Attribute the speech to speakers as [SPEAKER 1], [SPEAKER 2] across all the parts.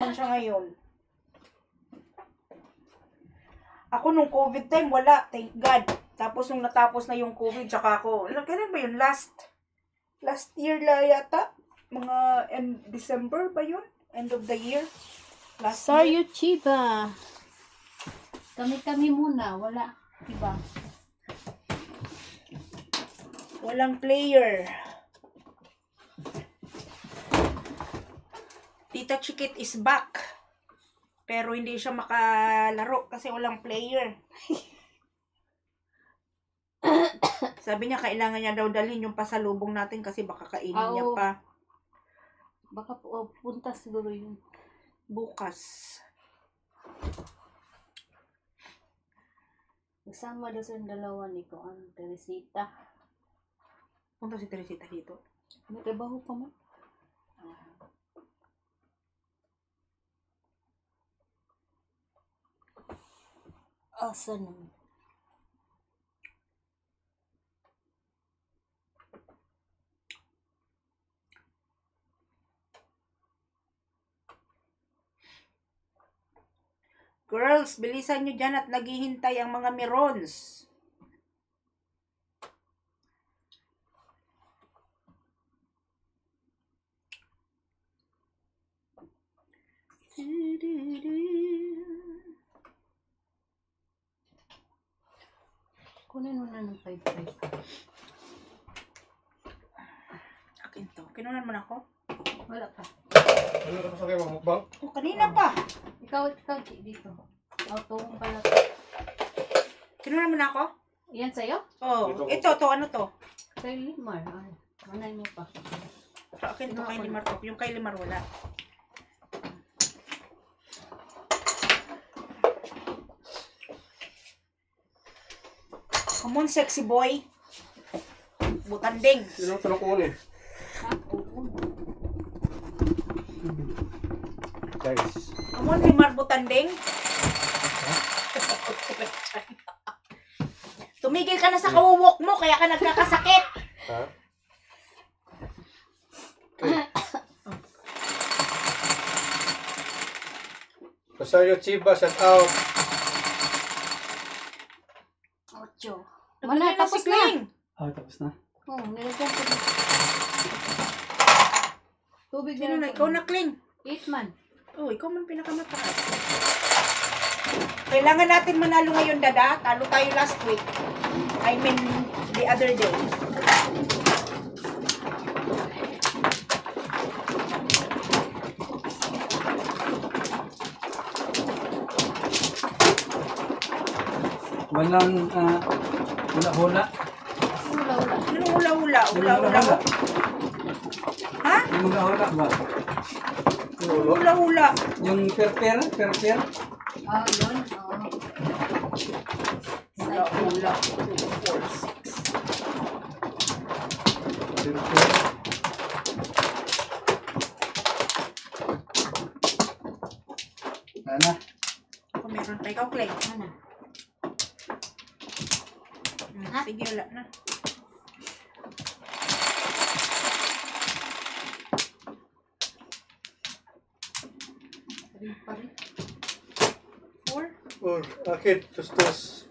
[SPEAKER 1] naman siya ngayon. Ako nung COVID time, wala. Thank God. Tapos nung natapos na yung COVID, tsaka ako, kailan ba yun? Last year la yata? Mga December ba yun? End of the year?
[SPEAKER 2] Sorry, Chiba. Kami muna. Wala. Diba?
[SPEAKER 1] Walang player. Tita Chikit is back. Pero hindi siya makalaro kasi walang player. Sabi niya kailangan niya daw dalhin yung pasalubong natin kasi baka kainin niya pa.
[SPEAKER 2] Baka punta siguro yun.
[SPEAKER 1] Bukas.
[SPEAKER 2] Kasama daw sa dalawa ni Koan, Teresita.
[SPEAKER 1] Punta si Teresita dito.
[SPEAKER 2] May trabaho pa man. Asa naman?
[SPEAKER 1] Girls, bilisan nyo dyan at naghihintay ang mga merons.
[SPEAKER 2] Kunin mo na ng 5-5.
[SPEAKER 1] Akin to. Kinunan mo na ako?
[SPEAKER 2] Wala pa.
[SPEAKER 3] Ano ka pa sa kayo mamukbang?
[SPEAKER 1] Oh, kanina pa.
[SPEAKER 2] Ikaw, dito. Autoong pala.
[SPEAKER 1] Kinunan mo na ako?
[SPEAKER 2] Yan sa'yo?
[SPEAKER 1] Oh, ito, ano to?
[SPEAKER 2] Kay Limar. Manay mo pa.
[SPEAKER 1] So, akin to kay Limar to. Yung kay Limar wala. Come on, sexy boy. Butanding.
[SPEAKER 3] Sino ang tanong ko ulit? Guys.
[SPEAKER 1] Come on, Limar Butanding. Tumigil ka na sa kawuwok mo, kaya ka nagkakasakit.
[SPEAKER 3] Ha? Rosario Chiba, shout out.
[SPEAKER 2] 8.
[SPEAKER 1] Mana, tapos na.
[SPEAKER 3] Tapos na.
[SPEAKER 2] Oo, nilagyan ko dito. Tubig
[SPEAKER 1] Sino na?
[SPEAKER 2] na.
[SPEAKER 1] Ikaw na, Kling.
[SPEAKER 2] 8 man.
[SPEAKER 1] Oh, ikaw man pinakamataas. Kailangan natin manalo ngayon, Dada. Talo tayo last week. I mean, the other day.
[SPEAKER 3] Walang hula-hula.
[SPEAKER 2] Wala.
[SPEAKER 1] Anong hula-hula? Hula-hula mo? Ha?
[SPEAKER 3] Yung hula-hula ba?
[SPEAKER 1] Hula-hula.
[SPEAKER 3] Yung per-per?
[SPEAKER 2] Yun.
[SPEAKER 1] Hula-hula. 2, 4, 6.
[SPEAKER 3] Per-per. Ano?
[SPEAKER 1] Ako meron pa. Ikaw, Clay.
[SPEAKER 2] Ano?
[SPEAKER 1] Sige, wala na.
[SPEAKER 2] Pari.
[SPEAKER 1] 4.
[SPEAKER 3] Akin, tos-tos.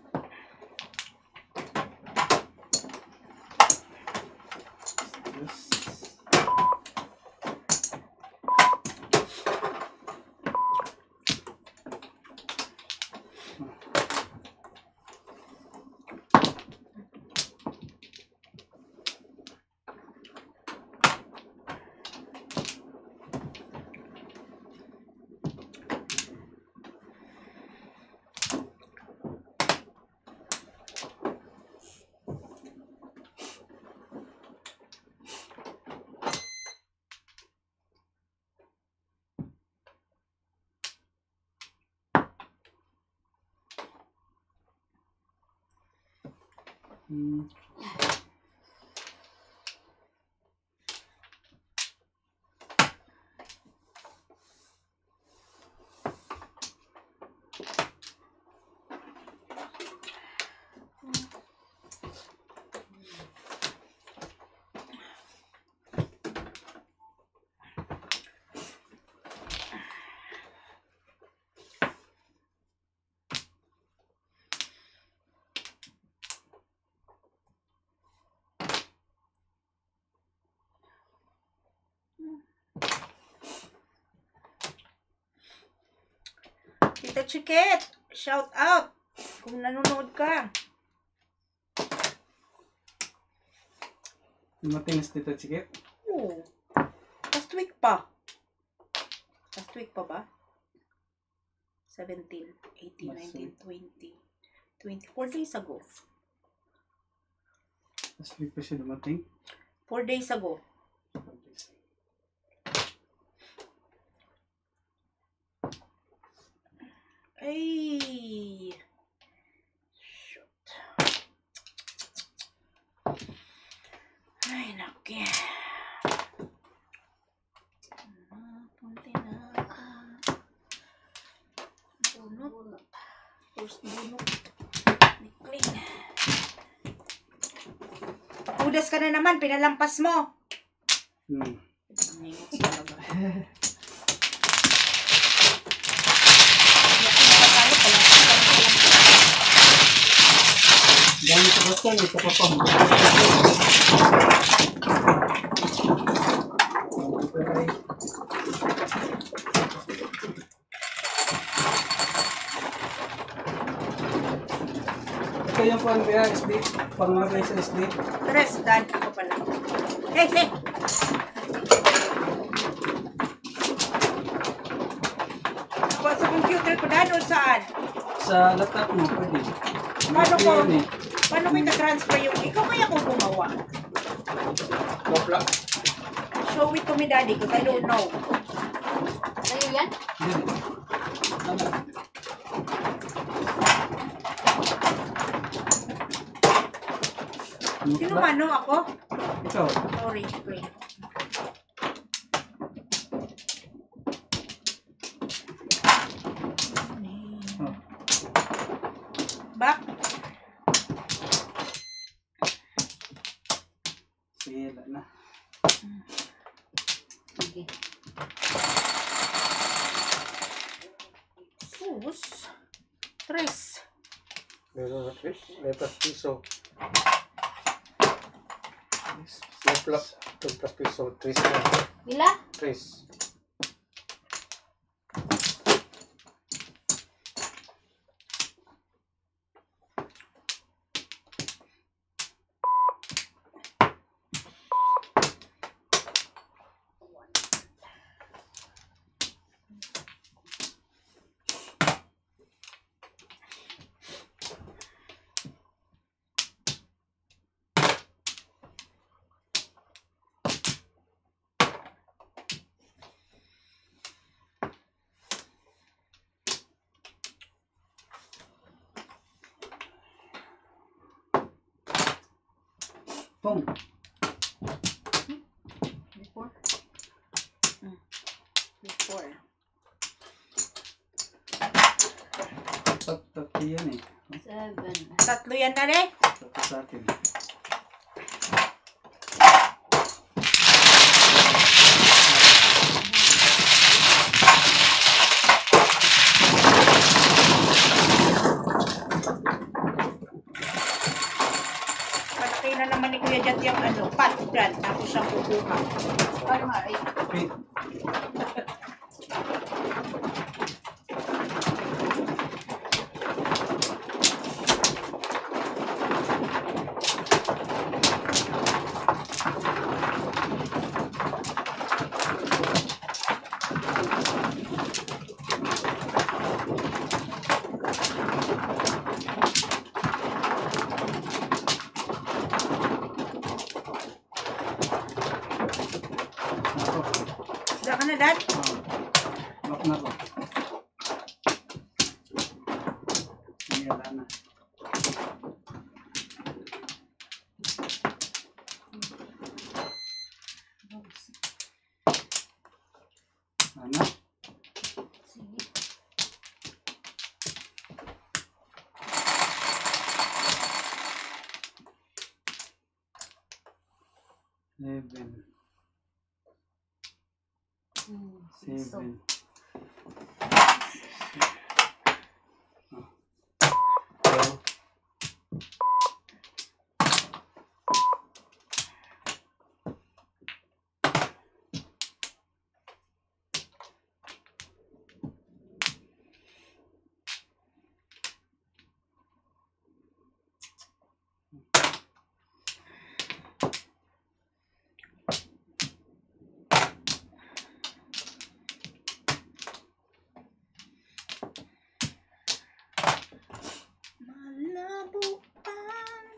[SPEAKER 1] Tita Chiquet, shout out kung nanonood ka.
[SPEAKER 3] Dumating na si Tita Chiquet.
[SPEAKER 1] Oo. Last week pa. Last week pa ba? 17, 18,
[SPEAKER 3] Last
[SPEAKER 1] 19, 20. 24 days ago.
[SPEAKER 3] Last week pa siya dumating.
[SPEAKER 1] 4 days ago. Ay. Shoot. Ay, naki. Punti na ako. Bunot. First bunot. Clean. Udas ka na naman, pinalampas mo. Ngayon talaga.
[SPEAKER 3] Dami sa batan, ito pa pa. Ito yung pang SD, panglagay sa SD.
[SPEAKER 1] Tres, dan ako pala. Hey, hey! Sa computer ko, dan o saan?
[SPEAKER 3] Sa laptop mo, pwede.
[SPEAKER 1] Paano ko?
[SPEAKER 3] Yun eh.
[SPEAKER 1] Paano ko ita-transfer yung... Ikaw kaya kung gumawa?
[SPEAKER 3] Kopla.
[SPEAKER 1] Show it to me, daddy, because I don't know.
[SPEAKER 2] Sa'yo yan?
[SPEAKER 3] Yun. Ano?
[SPEAKER 1] Sino mano ako?
[SPEAKER 3] Ikaw.
[SPEAKER 1] Sorry, play.
[SPEAKER 3] Oh.
[SPEAKER 1] Back.
[SPEAKER 3] Sige, wala na.
[SPEAKER 2] Sige.
[SPEAKER 1] Sus. Tres.
[SPEAKER 4] Lepas piso. Lepas piso. Tris na.
[SPEAKER 2] Bila?
[SPEAKER 4] Tris.
[SPEAKER 3] Pong.
[SPEAKER 2] Before?
[SPEAKER 1] Before.
[SPEAKER 3] Tatlo yan eh.
[SPEAKER 2] 7.
[SPEAKER 1] Tatlo yan na rin.
[SPEAKER 3] Tatlo sa akin.
[SPEAKER 1] Malaki na naman ni Kuya Jat yung ano, pot dyan. Tapos siyang kukuha.
[SPEAKER 2] Paano nga? Ay,
[SPEAKER 3] Okay. Ako.
[SPEAKER 1] Diyan ka na, Dad?
[SPEAKER 3] Lock na ko. Hindi, wala na. Ano?
[SPEAKER 2] sige.
[SPEAKER 3] Seven.
[SPEAKER 2] So,
[SPEAKER 3] Seven.
[SPEAKER 4] Well,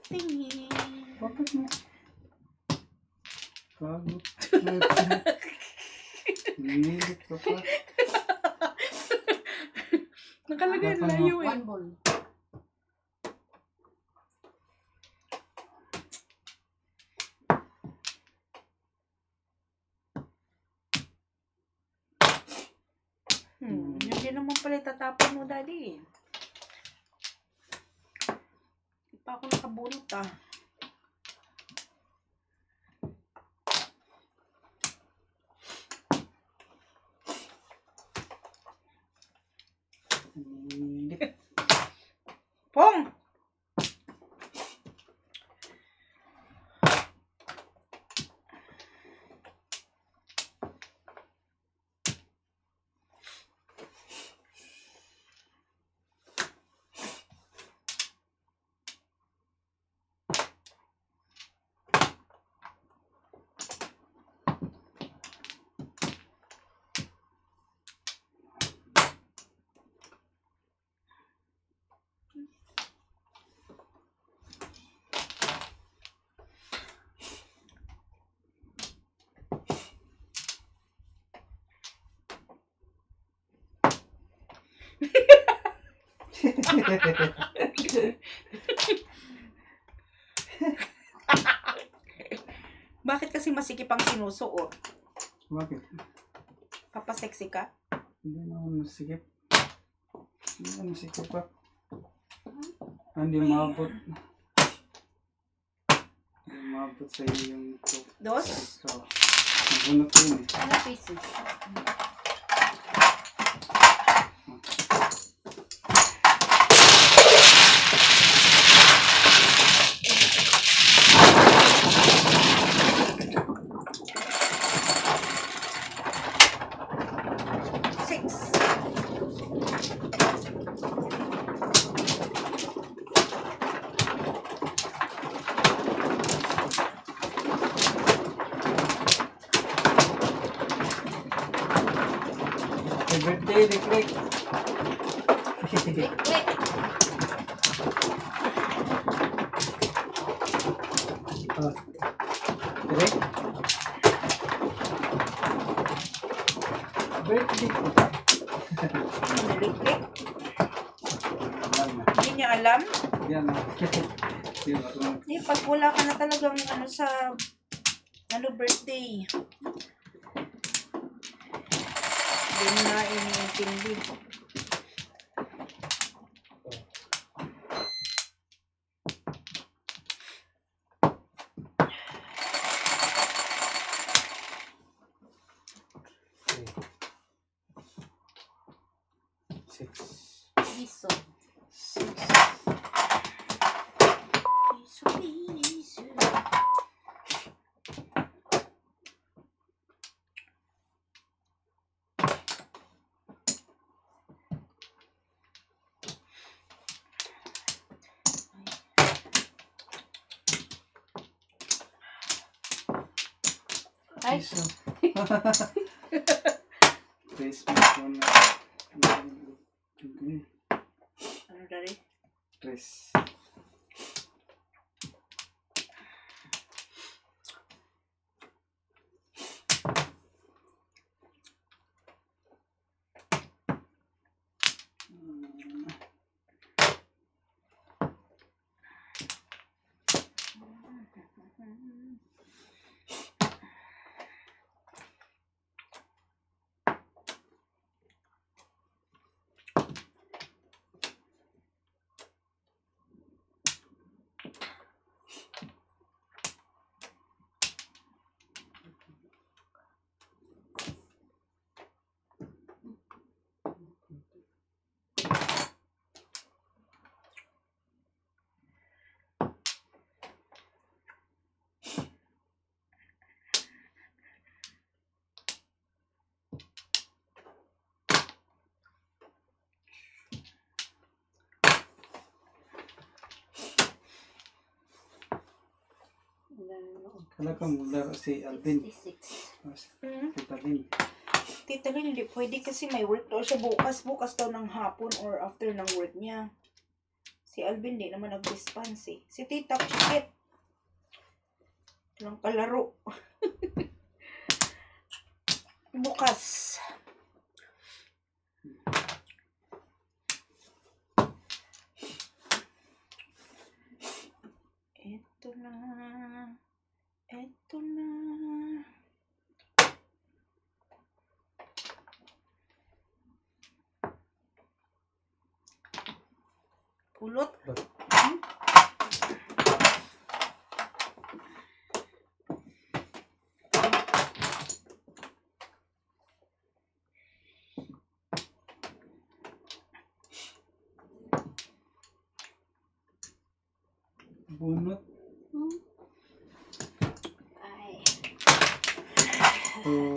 [SPEAKER 1] tingin.
[SPEAKER 3] Bakit mo? Gago. Nilit ka pa.
[SPEAKER 1] Nakalagay
[SPEAKER 3] Dapat
[SPEAKER 1] layo eh.
[SPEAKER 2] One ball.
[SPEAKER 1] Hindi naman pala itatapon mo, daddy. Hindi pa ako nakabunot ah.
[SPEAKER 3] Nilit.
[SPEAKER 1] Pong! Bakit kasi masikip ang sinusuot?
[SPEAKER 3] Bakit?
[SPEAKER 1] Papasexy ka?
[SPEAKER 3] Hindi na ako nasikip. Hindi na nasikip pa. Hindi maabot. Hindi maabot sa iyo yung ito.
[SPEAKER 1] Dos?
[SPEAKER 3] So, nabunot ko yun eh.
[SPEAKER 2] Ano pieces?
[SPEAKER 1] Six.
[SPEAKER 3] Happy birthday, Liklik!
[SPEAKER 2] Click, click.
[SPEAKER 3] Oh. Direk? Birthday ko.
[SPEAKER 1] Naliklik.
[SPEAKER 3] Alam na.
[SPEAKER 1] Hindi niya alam.
[SPEAKER 3] Yan na. Yan na.
[SPEAKER 1] Hindi, pag wala ka na talagang ano sa birthday. Hindi na iniintindi.
[SPEAKER 4] Six.
[SPEAKER 2] Piso.
[SPEAKER 1] Piso, piso.
[SPEAKER 2] Ay,
[SPEAKER 3] Piso. Christmas mo na. Okay.
[SPEAKER 1] Ano dari?
[SPEAKER 3] Tres. Kala ka mula si Alvin.
[SPEAKER 2] 56.
[SPEAKER 3] Kita din.
[SPEAKER 1] Tita Lynn, hindi pwede kasi may work daw siya bukas. Bukas daw ng hapon or after ng work niya. Si Alvin di naman nag-response eh. Si Tita Chikit. Walang kalaro. Bukas. Ito na. Ito na. Pulot.
[SPEAKER 3] Bunot.
[SPEAKER 2] Ay.
[SPEAKER 3] Ito.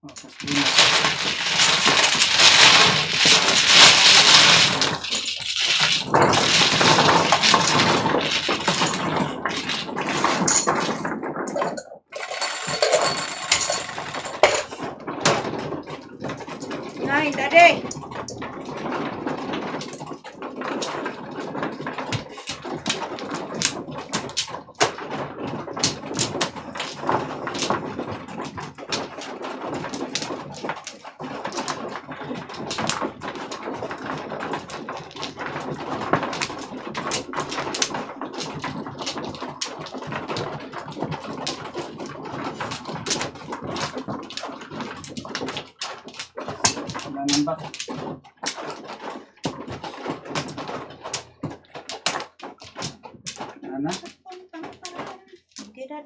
[SPEAKER 3] Tapos bunot.
[SPEAKER 1] Nay, Daddy.
[SPEAKER 3] Wala nang bak. Ana?
[SPEAKER 1] Okay, Dad.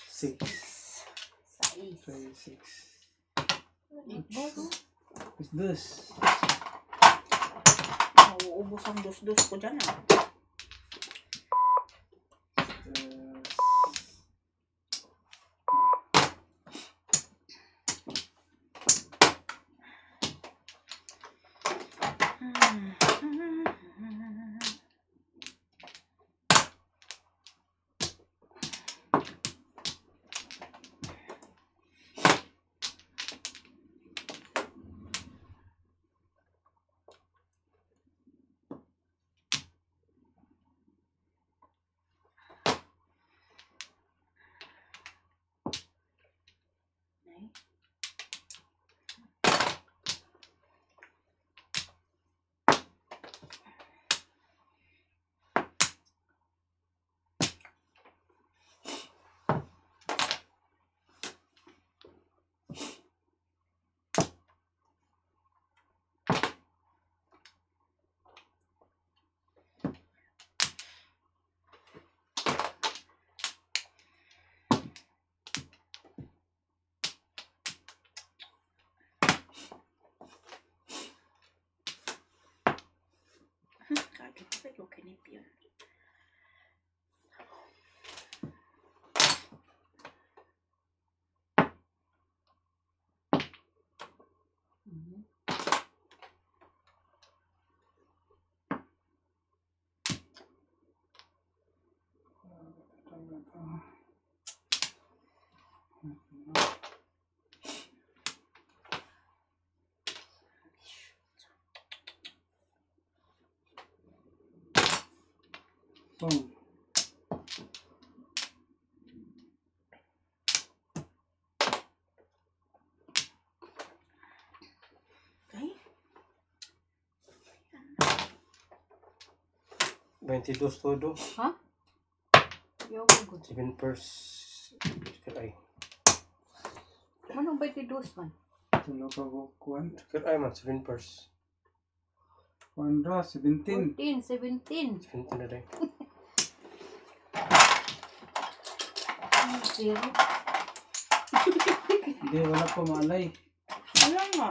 [SPEAKER 3] Six.
[SPEAKER 2] Sais.
[SPEAKER 3] Three, six.
[SPEAKER 2] Bago.
[SPEAKER 3] What's this?
[SPEAKER 1] Mauubos ang dos-dos ko dyan ah. Kado ko kayo kinipyan.
[SPEAKER 3] Boom.
[SPEAKER 1] Okay?
[SPEAKER 4] 22 todo.
[SPEAKER 2] Ha? Yo, good.
[SPEAKER 4] 7 purse. Ay.
[SPEAKER 2] Manong 22 man?
[SPEAKER 3] Tulo ka bukuan.
[SPEAKER 4] Ay man, 7 purse.
[SPEAKER 3] Kuandra, 17.
[SPEAKER 2] 14, 17.
[SPEAKER 4] 17 na rin.
[SPEAKER 2] Zero.
[SPEAKER 3] Hindi, wala pa malay.
[SPEAKER 1] Wala nga.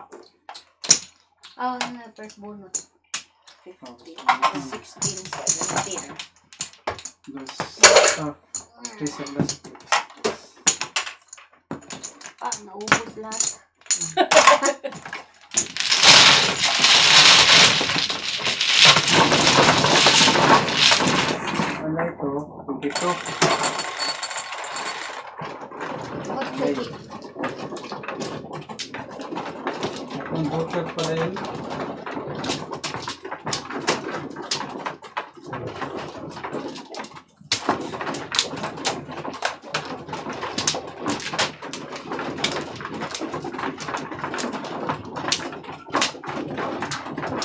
[SPEAKER 2] Ah, na first bonus.
[SPEAKER 1] 15, 16, 17.
[SPEAKER 3] Dos. Tres ang last.
[SPEAKER 2] Ah, naubos lahat.
[SPEAKER 3] Malay to. 22.
[SPEAKER 2] Hot cookie.
[SPEAKER 3] Ang butter pala yun.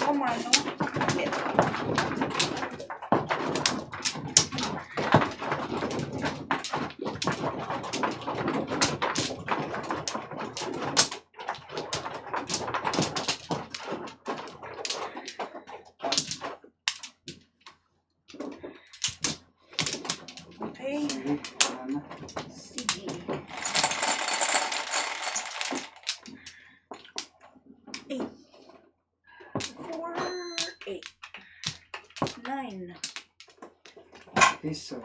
[SPEAKER 1] Kumano. Okay.
[SPEAKER 3] Sige, wala na.
[SPEAKER 2] Sige.
[SPEAKER 1] 4, 8, 9.
[SPEAKER 3] Piso.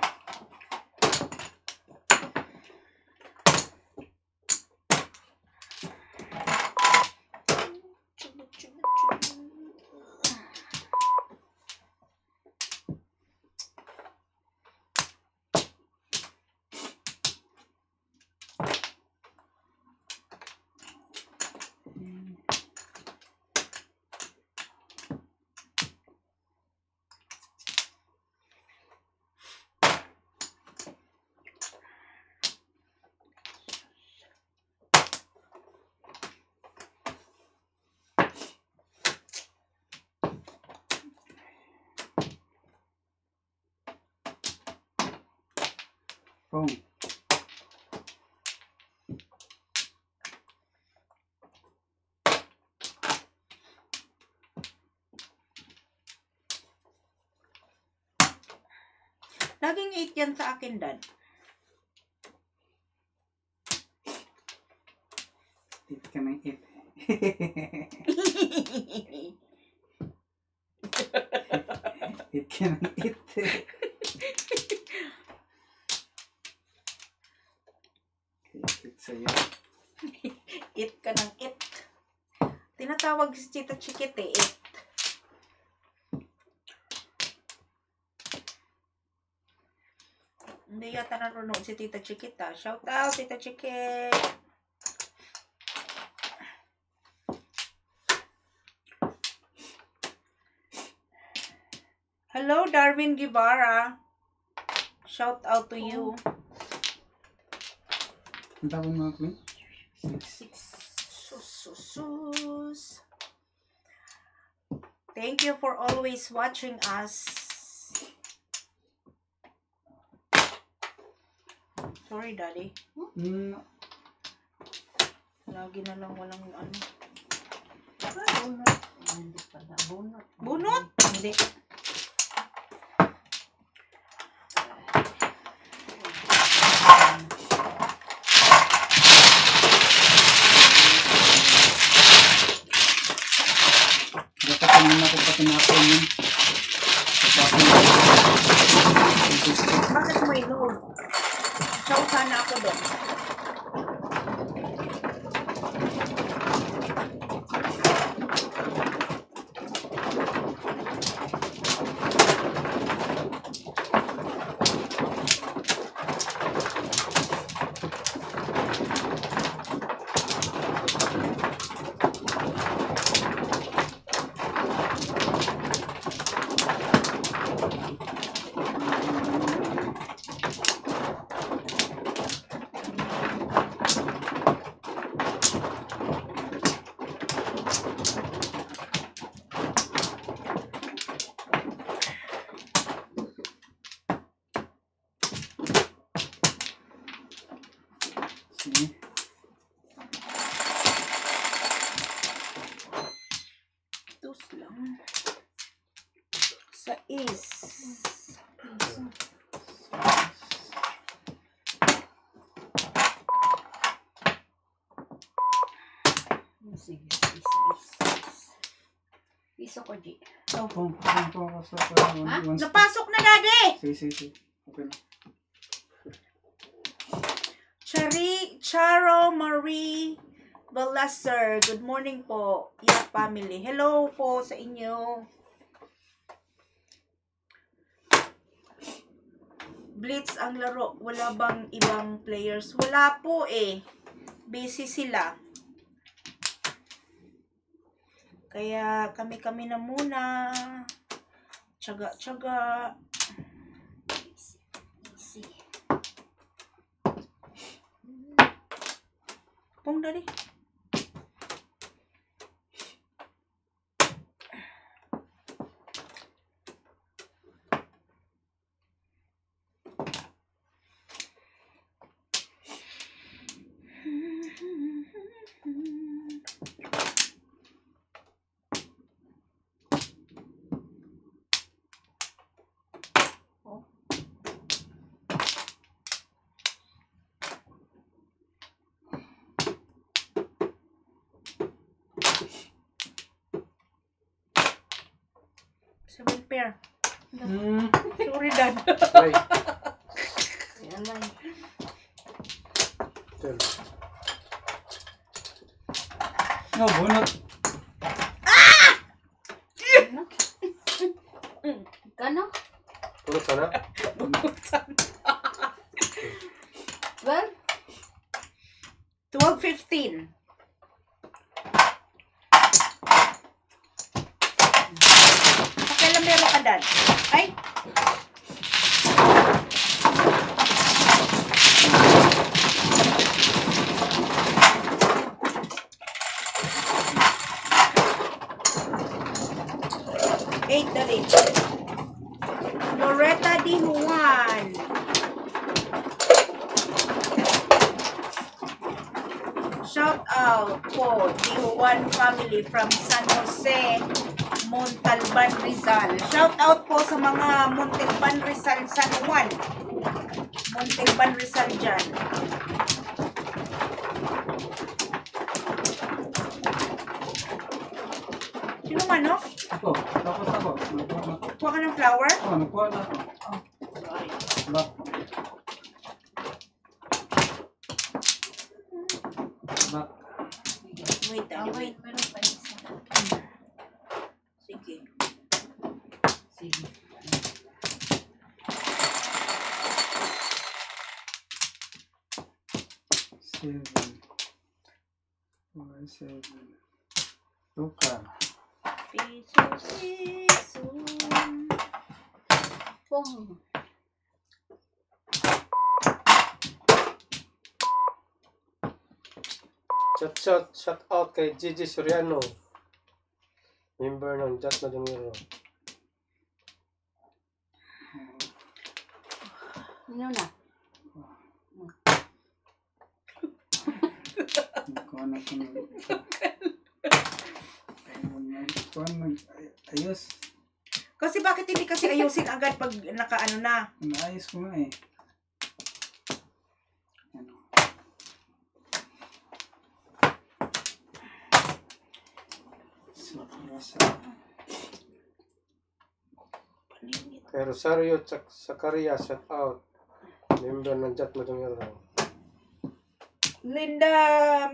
[SPEAKER 3] Boom.
[SPEAKER 1] Laging 8 yan sa akin, Dad.
[SPEAKER 3] Eat ka ng eat. Eat ka ng eat. Eat sa'yo.
[SPEAKER 1] Eat ka ng eat. Tinatawag si Tita Chikit eh, eat. Hindi yata nanonood si Tita Chikit ah. Shout out, Tita Chikit. Hello, Darwin Guevara. Shout out to you.
[SPEAKER 3] Ang tawag mga queen?
[SPEAKER 1] 6. Sus. Thank you for always watching us. Sorry, Daddy. Lagi na lang walang ano.
[SPEAKER 2] Bunot. Hindi pala. Bunot.
[SPEAKER 1] Bunot? Hindi.
[SPEAKER 3] Dapat naman ako pa tinapon yun.
[SPEAKER 1] Bakit mo inuod? Chow sana ako doon.
[SPEAKER 3] Sige.
[SPEAKER 1] Tus lang. Sais.
[SPEAKER 2] Sige. Isa. Piso ko, G.
[SPEAKER 3] Kung ako sa
[SPEAKER 2] Ha?
[SPEAKER 1] Napasok na, Daddy!
[SPEAKER 3] Sige. Okay na.
[SPEAKER 1] Charo Marie Velasser. Good morning po, your family. Hello po sa inyo. Blitz ang laro. Wala bang ibang players? Wala po eh. Busy sila. Kaya kami-kami na muna. Tsaga-tsaga.
[SPEAKER 2] Easy.
[SPEAKER 1] Pong dali. Seven pair. Sorry, Dad.
[SPEAKER 4] Right.
[SPEAKER 2] Ayan lang.
[SPEAKER 4] 12.
[SPEAKER 3] No, bunot.
[SPEAKER 2] Kano?
[SPEAKER 4] Puro sana?
[SPEAKER 2] 12?
[SPEAKER 1] 12-15. Kailan meron ka, Dad? Ay! Eight, dali. Loretta Di Juan. Shout out po Di Juan family from San Jose, Montalban, Rizal. Shout out po sa mga Montalban, Rizal, San Juan. Montalban, Rizal dyan. Sino man, no?
[SPEAKER 3] Ako. Tapos ako. Nakuha na ako.
[SPEAKER 1] Kuha ka ng flower?
[SPEAKER 3] Oh, nakuha na ako.
[SPEAKER 1] Sorry.
[SPEAKER 3] Back. Back.
[SPEAKER 1] Wait,
[SPEAKER 2] Ah,
[SPEAKER 1] wait.
[SPEAKER 2] wait, meron pa isa.
[SPEAKER 1] Sige.
[SPEAKER 2] Sige.
[SPEAKER 3] Seven. 7. Luka.
[SPEAKER 1] Piso, piso.
[SPEAKER 2] Pong.
[SPEAKER 4] Shout out kay Gigi Soriano. Member ng Jat na Dumiro.
[SPEAKER 2] Ano na?
[SPEAKER 3] Nakuha na ako ng... Ayos.
[SPEAKER 1] Kasi bakit hindi kasi ayusin agad pag nakaano na?
[SPEAKER 3] Naayos ko nga eh. Ano?
[SPEAKER 4] Kay Rosario Zakaria, shout out. Member ng Jat na Dumiro.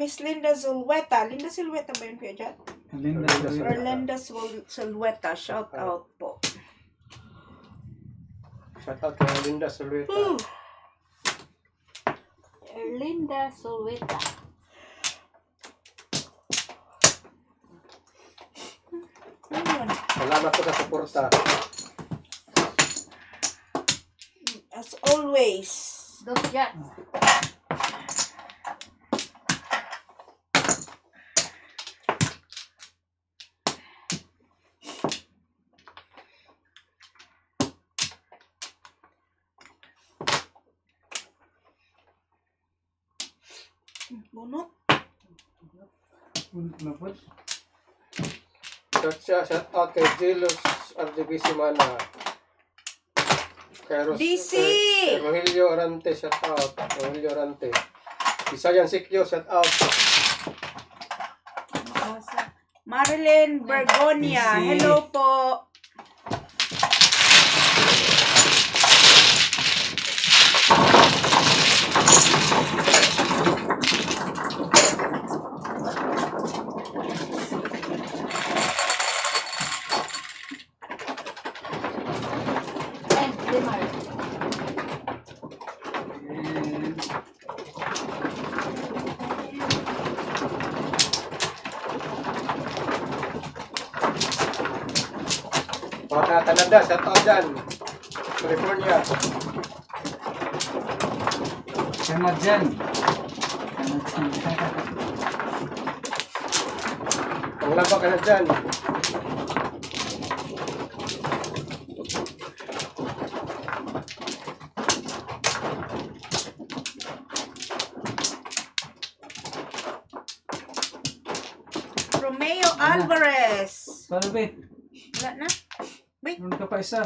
[SPEAKER 1] Miss Linda Zulweta. Linda Zulweta ba yun, Kuya Jat?
[SPEAKER 3] Linda.
[SPEAKER 1] Or Linda Zulweta. Shout out po.
[SPEAKER 4] Shout out kay Linda Solueta.
[SPEAKER 2] Erlinda Solweta.
[SPEAKER 1] Ano yun?
[SPEAKER 4] Salamat po sa suporta.
[SPEAKER 1] As always.
[SPEAKER 2] Dos Jats.
[SPEAKER 1] Bunot.
[SPEAKER 3] Lapot.
[SPEAKER 4] Shout out kay Jilos RDBC Mana. Kay
[SPEAKER 1] DC!
[SPEAKER 4] Kay Rogelio Orante, shout out. Rogelio Orante. Isayan Sikyo, shout out.
[SPEAKER 1] Marilyn Bergonia.
[SPEAKER 3] DC.
[SPEAKER 1] Hello po.
[SPEAKER 2] And Limar.
[SPEAKER 4] Canada, shout out dyan. California.
[SPEAKER 3] Kana dyan.
[SPEAKER 4] Ang laba ka na dyan.
[SPEAKER 1] Romeo Alvarez.
[SPEAKER 3] Para ba?
[SPEAKER 1] Wala na?
[SPEAKER 3] Meron ka pa isa.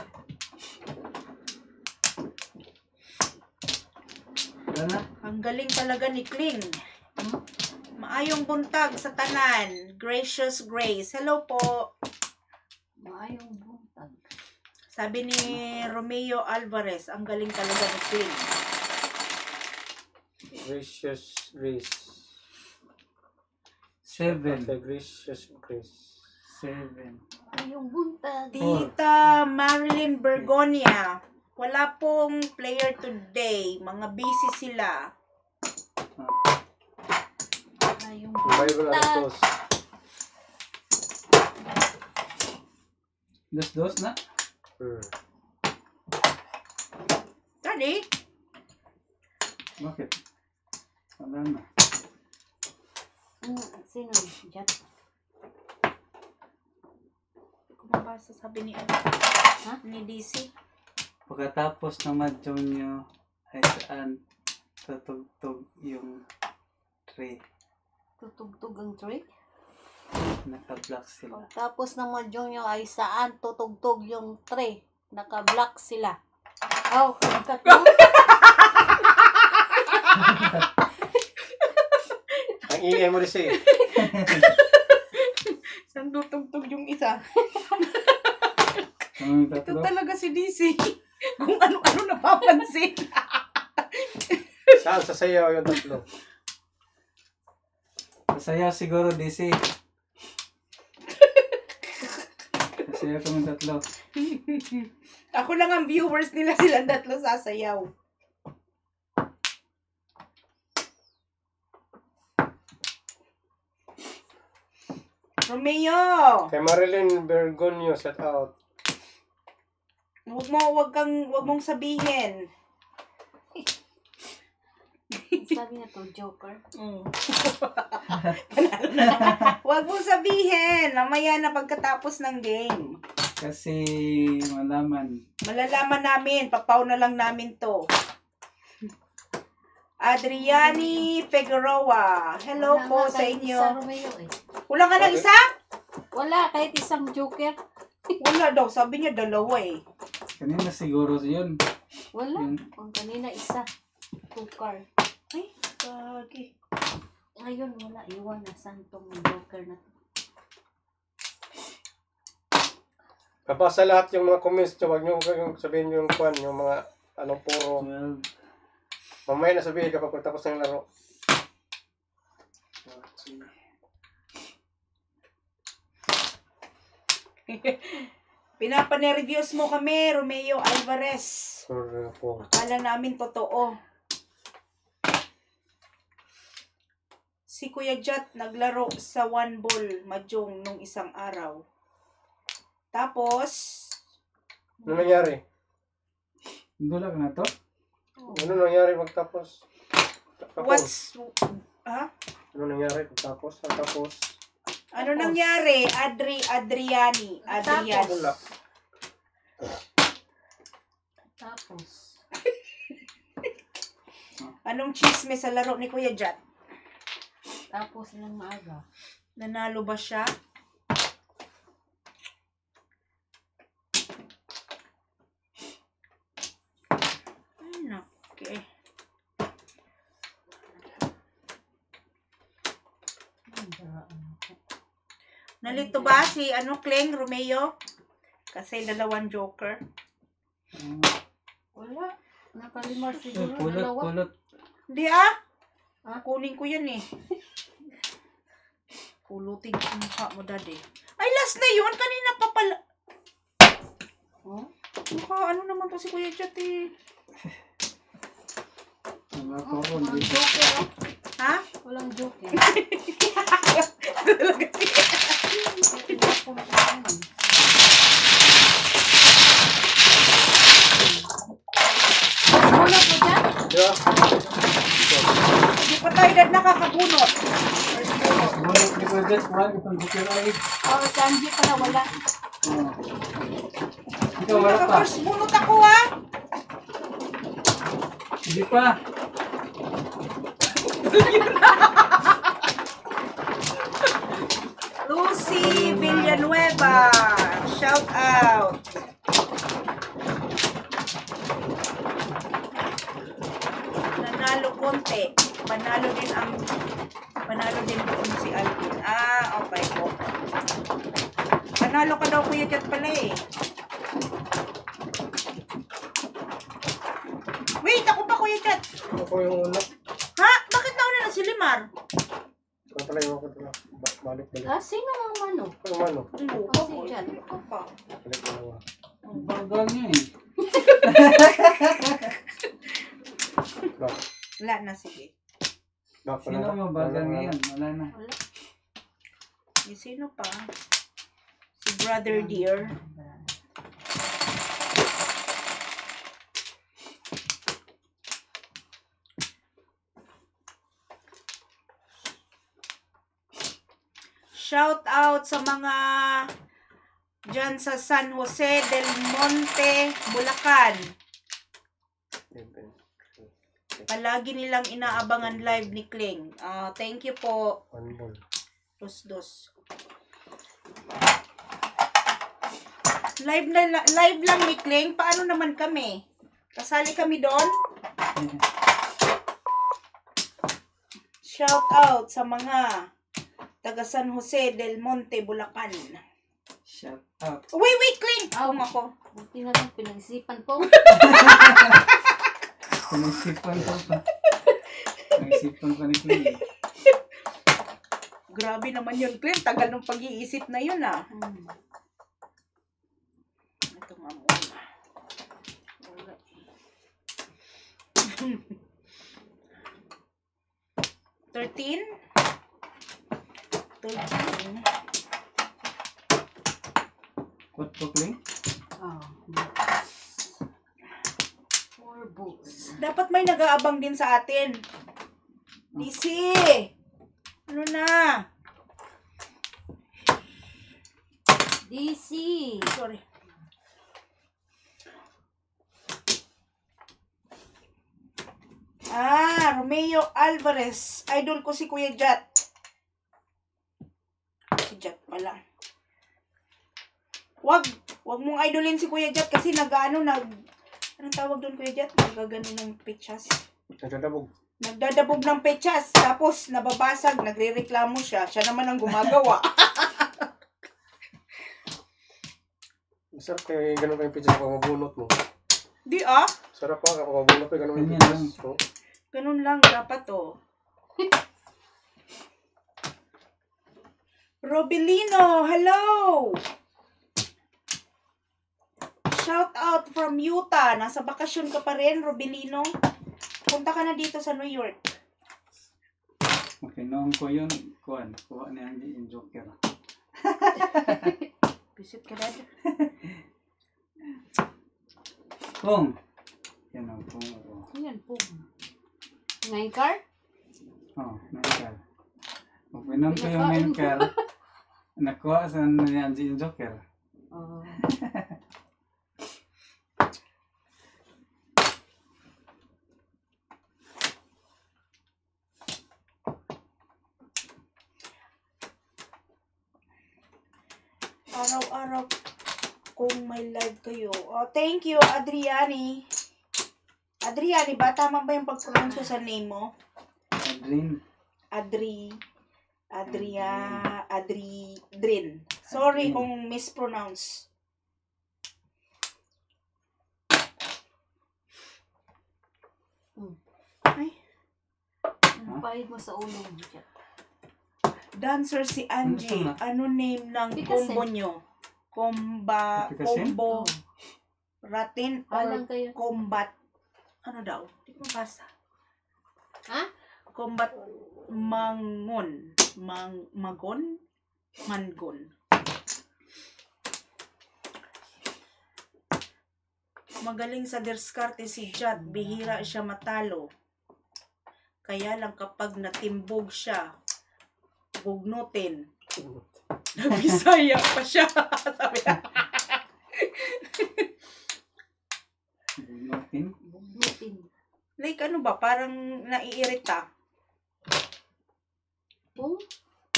[SPEAKER 3] Wala na?
[SPEAKER 1] Ang galing talaga ni Kling. Maayong buntag sa tanan. Gracious Grace. Hello po.
[SPEAKER 2] Maayong buntag.
[SPEAKER 1] Sabi ni Romeo Alvarez, ang galing talaga ni Kling.
[SPEAKER 4] Gracious Grace.
[SPEAKER 3] 7.
[SPEAKER 4] Okay, Gracious Grace.
[SPEAKER 3] 7.
[SPEAKER 2] Maayong buntag.
[SPEAKER 1] Tita Marilyn Bergonia. Wala pong player today. Mga busy sila.
[SPEAKER 2] Maayong
[SPEAKER 4] Bible
[SPEAKER 2] buntag.
[SPEAKER 4] Atos.
[SPEAKER 3] Dos na?
[SPEAKER 1] Tadi?
[SPEAKER 3] Bakit? Wala na.
[SPEAKER 2] Sino? Jat?
[SPEAKER 1] Kung mabasa sabi ni ano?
[SPEAKER 2] Ha?
[SPEAKER 1] Ni DC.
[SPEAKER 3] Pagkatapos na madyong nyo ay saan tutugtog yung tray.
[SPEAKER 2] Tutugtog ang tray?
[SPEAKER 3] Naka-block sila.
[SPEAKER 2] Tapos ng madyong nyo ay saan tutugtog yung tray? Naka-block sila. Oh, tatlo.
[SPEAKER 4] Ang ingay mo rin siya.
[SPEAKER 1] Saan tutugtog yung isa?
[SPEAKER 3] Ang
[SPEAKER 1] Ito
[SPEAKER 3] tatlo?
[SPEAKER 1] talaga si DC. Kung ano-ano napapansin.
[SPEAKER 4] Saan sasayaw yung tatlo?
[SPEAKER 3] Masaya siguro, DC. Masaya kami tatlo.
[SPEAKER 1] Ako lang ang viewers nila, silang tatlo sasayaw. Romeo!
[SPEAKER 4] Kay Marilyn Bergonio, shout out.
[SPEAKER 1] Wag mong sabihin.
[SPEAKER 2] Sabi na to, Joker.
[SPEAKER 1] Wag mong sabihin. Mamaya na pagkatapos ng game.
[SPEAKER 3] Kasi malaman.
[SPEAKER 1] Malalaman namin. Papaw na lang namin to. Adriani Figueroa. Hello
[SPEAKER 2] Wala
[SPEAKER 1] po
[SPEAKER 2] nga
[SPEAKER 1] sa
[SPEAKER 2] kahit
[SPEAKER 1] inyo.
[SPEAKER 2] isa, Romeo, eh.
[SPEAKER 1] Kulang ka ng
[SPEAKER 4] Okay.
[SPEAKER 1] isa?
[SPEAKER 2] Wala, kahit isang Joker.
[SPEAKER 1] Wala daw. Sabi niya dalawa eh.
[SPEAKER 3] Kanina siguro yun.
[SPEAKER 2] Wala.
[SPEAKER 3] Yung
[SPEAKER 2] Ang kanina isa. 2 car.
[SPEAKER 1] Ay, kagi.
[SPEAKER 2] Ngayon wala. Iwan na santong Joker na to.
[SPEAKER 4] Kapasa lahat yung mga comments nyo. Huwag nyo yung sabihin yung kwan, yung mga anong puro.
[SPEAKER 3] 12.
[SPEAKER 4] Mamaya na sabihin kapag tapos ng laro.
[SPEAKER 3] 14.
[SPEAKER 1] Pinapane-reviews mo kami, Romeo Alvarez.
[SPEAKER 4] Po.
[SPEAKER 1] Akala namin totoo. Si Kuya Jat naglaro sa one ball mahjong nung isang araw. Tapos,
[SPEAKER 4] Ano nangyari?
[SPEAKER 3] Dula ka na to?
[SPEAKER 4] Ano nangyari pagtapos?
[SPEAKER 1] what's, ha?
[SPEAKER 4] Ano nangyari pagtapos? Tapos?
[SPEAKER 1] Ano nangyari? Adriani.
[SPEAKER 4] Wala.
[SPEAKER 2] Tapos.
[SPEAKER 1] Anong chisme sa laro ni Kuya Jat?
[SPEAKER 2] Tapos ng maaga.
[SPEAKER 1] Nanalo ba siya? Okay. Nalito ba si Kleng Romeo? Kasi dalawang joker.
[SPEAKER 2] Wala. Nakalimar siguro.
[SPEAKER 3] Pulot,
[SPEAKER 2] Dalawa.
[SPEAKER 3] pulot.
[SPEAKER 1] Hindi kunin ko yan eh. Pulutin ko ang mukha mo, daddy. Ay, last na yun. Kanina pa pala.
[SPEAKER 2] Oh?
[SPEAKER 1] Mukha, ano naman to si Kuya Jat eh.
[SPEAKER 3] Wala pa ako.
[SPEAKER 2] Walang
[SPEAKER 3] Hindi.
[SPEAKER 2] Joker. Oh.
[SPEAKER 1] Ha?
[SPEAKER 2] Walang Joker.
[SPEAKER 1] Talaga siya.
[SPEAKER 2] Hindi ako makakaman.
[SPEAKER 1] makakabunot? First bunot.
[SPEAKER 3] Bunot ni Kuya Jet, kuha itong Joker ay.
[SPEAKER 2] Oh, si Angie pala wala.
[SPEAKER 3] Oh. Ikaw, wala pa.
[SPEAKER 1] First bunot ako ha.
[SPEAKER 3] Hindi pa.
[SPEAKER 1] Lucy Villanueva. Shout out. Nanalo konti. Panalo din doon si Alvin. Ah, okay po. Panalo ka daw Kuya Jet pala eh. Wait, ako pa Kuya Jet.
[SPEAKER 4] Ako yung una.
[SPEAKER 1] Ha? Bakit nauna na si Limar?
[SPEAKER 4] Ako pala yung ako na. Balik.
[SPEAKER 2] Ah, sino ang ano?
[SPEAKER 4] Ano man, no?
[SPEAKER 2] Oh, si Jan.
[SPEAKER 1] Ako pa.
[SPEAKER 4] Balik na lang.
[SPEAKER 3] Ang bagal niya eh.
[SPEAKER 4] Back.
[SPEAKER 1] Wala na, sige.
[SPEAKER 4] Back pa
[SPEAKER 3] Sino
[SPEAKER 4] na.
[SPEAKER 3] mabagal ngayon? Wala na.
[SPEAKER 2] Wala.
[SPEAKER 1] Sino pa? Si Brother Dear. Shout out sa mga dyan sa San Jose del Monte, Bulacan. Palagi nilang inaabangan live ni Kling. Thank you po.
[SPEAKER 4] One ball.
[SPEAKER 1] Dos. Live lang ni Kling. Paano naman kami? Kasali kami doon? Shout out sa mga taga San Jose del Monte, Bulacan.
[SPEAKER 3] Shut up.
[SPEAKER 1] Wait, Kling! Kung ako.
[SPEAKER 2] Buti na lang pinag-isipan ko.
[SPEAKER 3] Pinag-isipan ko pa. Pinag-isipan pa ni Kuya.
[SPEAKER 1] Grabe naman yun, Kling. Tagal ng pag-iisip na yun, ah. Ito nga muna. Wala. 13.
[SPEAKER 3] What po, Kling?
[SPEAKER 2] Oh, 4 books.
[SPEAKER 1] Dapat may nag-aabang din sa atin. DC! Ano na?
[SPEAKER 2] DC.
[SPEAKER 1] Sorry. Romeo Alvarez. Idol ko si Kuya Jat. Si Jat pala. Wag mong idolin si Kuya Jat kasi anong tawag doon Kuya Jat? Nagagano ng pechas. Nagdadabog ng pechas. Tapos nababasag, nagrereklamo siya. Siya naman ang gumagawa.
[SPEAKER 4] Masarap kayo ganun kayong pizza kung mabunot mo.
[SPEAKER 1] Di ah.
[SPEAKER 4] Sarap pa kung mabunot mo ganun yung
[SPEAKER 3] Ganyan
[SPEAKER 4] pizza. So,
[SPEAKER 1] Ganun lang dapat oh. Robilino, hello! Shout out from Utah. Nasa bakasyon ka pa rin, Robilino. Punta ka na dito sa New York.
[SPEAKER 3] Okay, noong ko yun, kuha ni Angie yung Joker.
[SPEAKER 1] Visit ka na.
[SPEAKER 3] Kung! Yan ang kung.
[SPEAKER 2] Yan po. Ngayon car?
[SPEAKER 3] Oh, main car. Kung pinom ko yung main car, nakuha sa ni Angie yung Joker.
[SPEAKER 2] Oh.
[SPEAKER 1] Araw-araw kung may live kayo. Oh, thank you, Adriani. Adriani ba? Tama ba yung pag-pronounce ko sa name mo? Adrin. Sorry kung mispronounce. Ay,
[SPEAKER 2] Ang pahid mo sa ulo.
[SPEAKER 1] dancer si Angie. Ano name ng
[SPEAKER 2] Picasso.
[SPEAKER 1] combo nyo?
[SPEAKER 3] Picasso?
[SPEAKER 1] Combo Ratin
[SPEAKER 2] Alam
[SPEAKER 1] or
[SPEAKER 2] kayo.
[SPEAKER 1] combat? Ano daw? Hindi ko mabasa.
[SPEAKER 2] Ha?
[SPEAKER 1] Combat Mangon. Mangon? Magaling sa diskarte si Jad. Bihira siya matalo. Kaya lang kapag natimbog siya, bugnutin. Nagbisaya pa siya. Sabi na.
[SPEAKER 3] Bunutin.
[SPEAKER 2] Bugnutin.
[SPEAKER 1] Like ano ba, parang naiirita.
[SPEAKER 2] Kung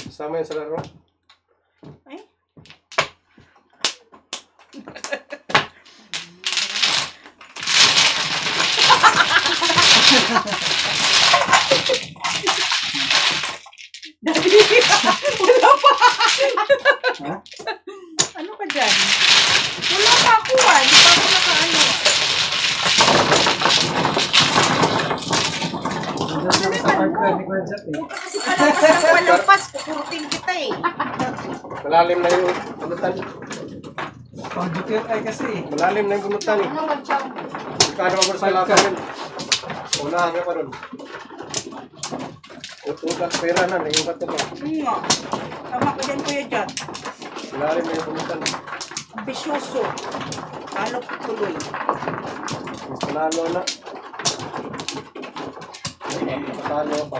[SPEAKER 4] Sama yan sa laro.
[SPEAKER 1] Ay, Daddy, wala pa.
[SPEAKER 3] Ha?
[SPEAKER 1] Ano ka dyan? Wala pa ako ah. Hindi pa ako nakaano ah.
[SPEAKER 3] Nandiyan sa pagka ni Kuya Jat eh.
[SPEAKER 1] Huwag ka kasi palampas ng palampas. Kukurutin kita eh.
[SPEAKER 4] Malalim na yung bunutan.
[SPEAKER 3] Pag-dukir ay kasi eh.
[SPEAKER 4] Malalim na yung bunutan.
[SPEAKER 2] ano man siya?
[SPEAKER 4] Kano ako sa laban yun. Unahan ka pa ron. Utugat pera na, naiugat ka pa.
[SPEAKER 1] Nga. Tama ko dyan, Kuya Jat.
[SPEAKER 4] Malalim na yung bunutan.
[SPEAKER 1] Ambisyoso. Talo tuloy.
[SPEAKER 4] Mas panalo na. Patalo pa.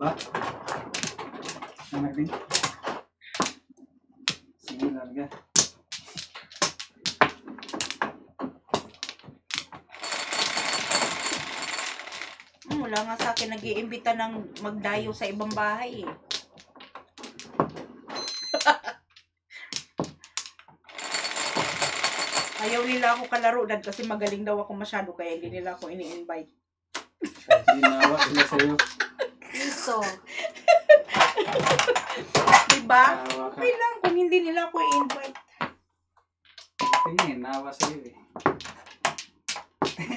[SPEAKER 3] Ba? Anak din? Sige, larga.
[SPEAKER 1] Wala nga sa akin nag-iimbita ng magdayo sa ibang bahay eh. Ayaw nila ako kalaro dad kasi magaling daw ako masyado kaya hindi nila ako ini-invite.
[SPEAKER 3] Ginawa sila sa'yo.
[SPEAKER 2] Piso.
[SPEAKER 1] Diba?
[SPEAKER 3] Nawa ka.
[SPEAKER 1] Okay lang kung hindi nila ako i-invite.
[SPEAKER 3] Tingin, nawa sa'yo eh.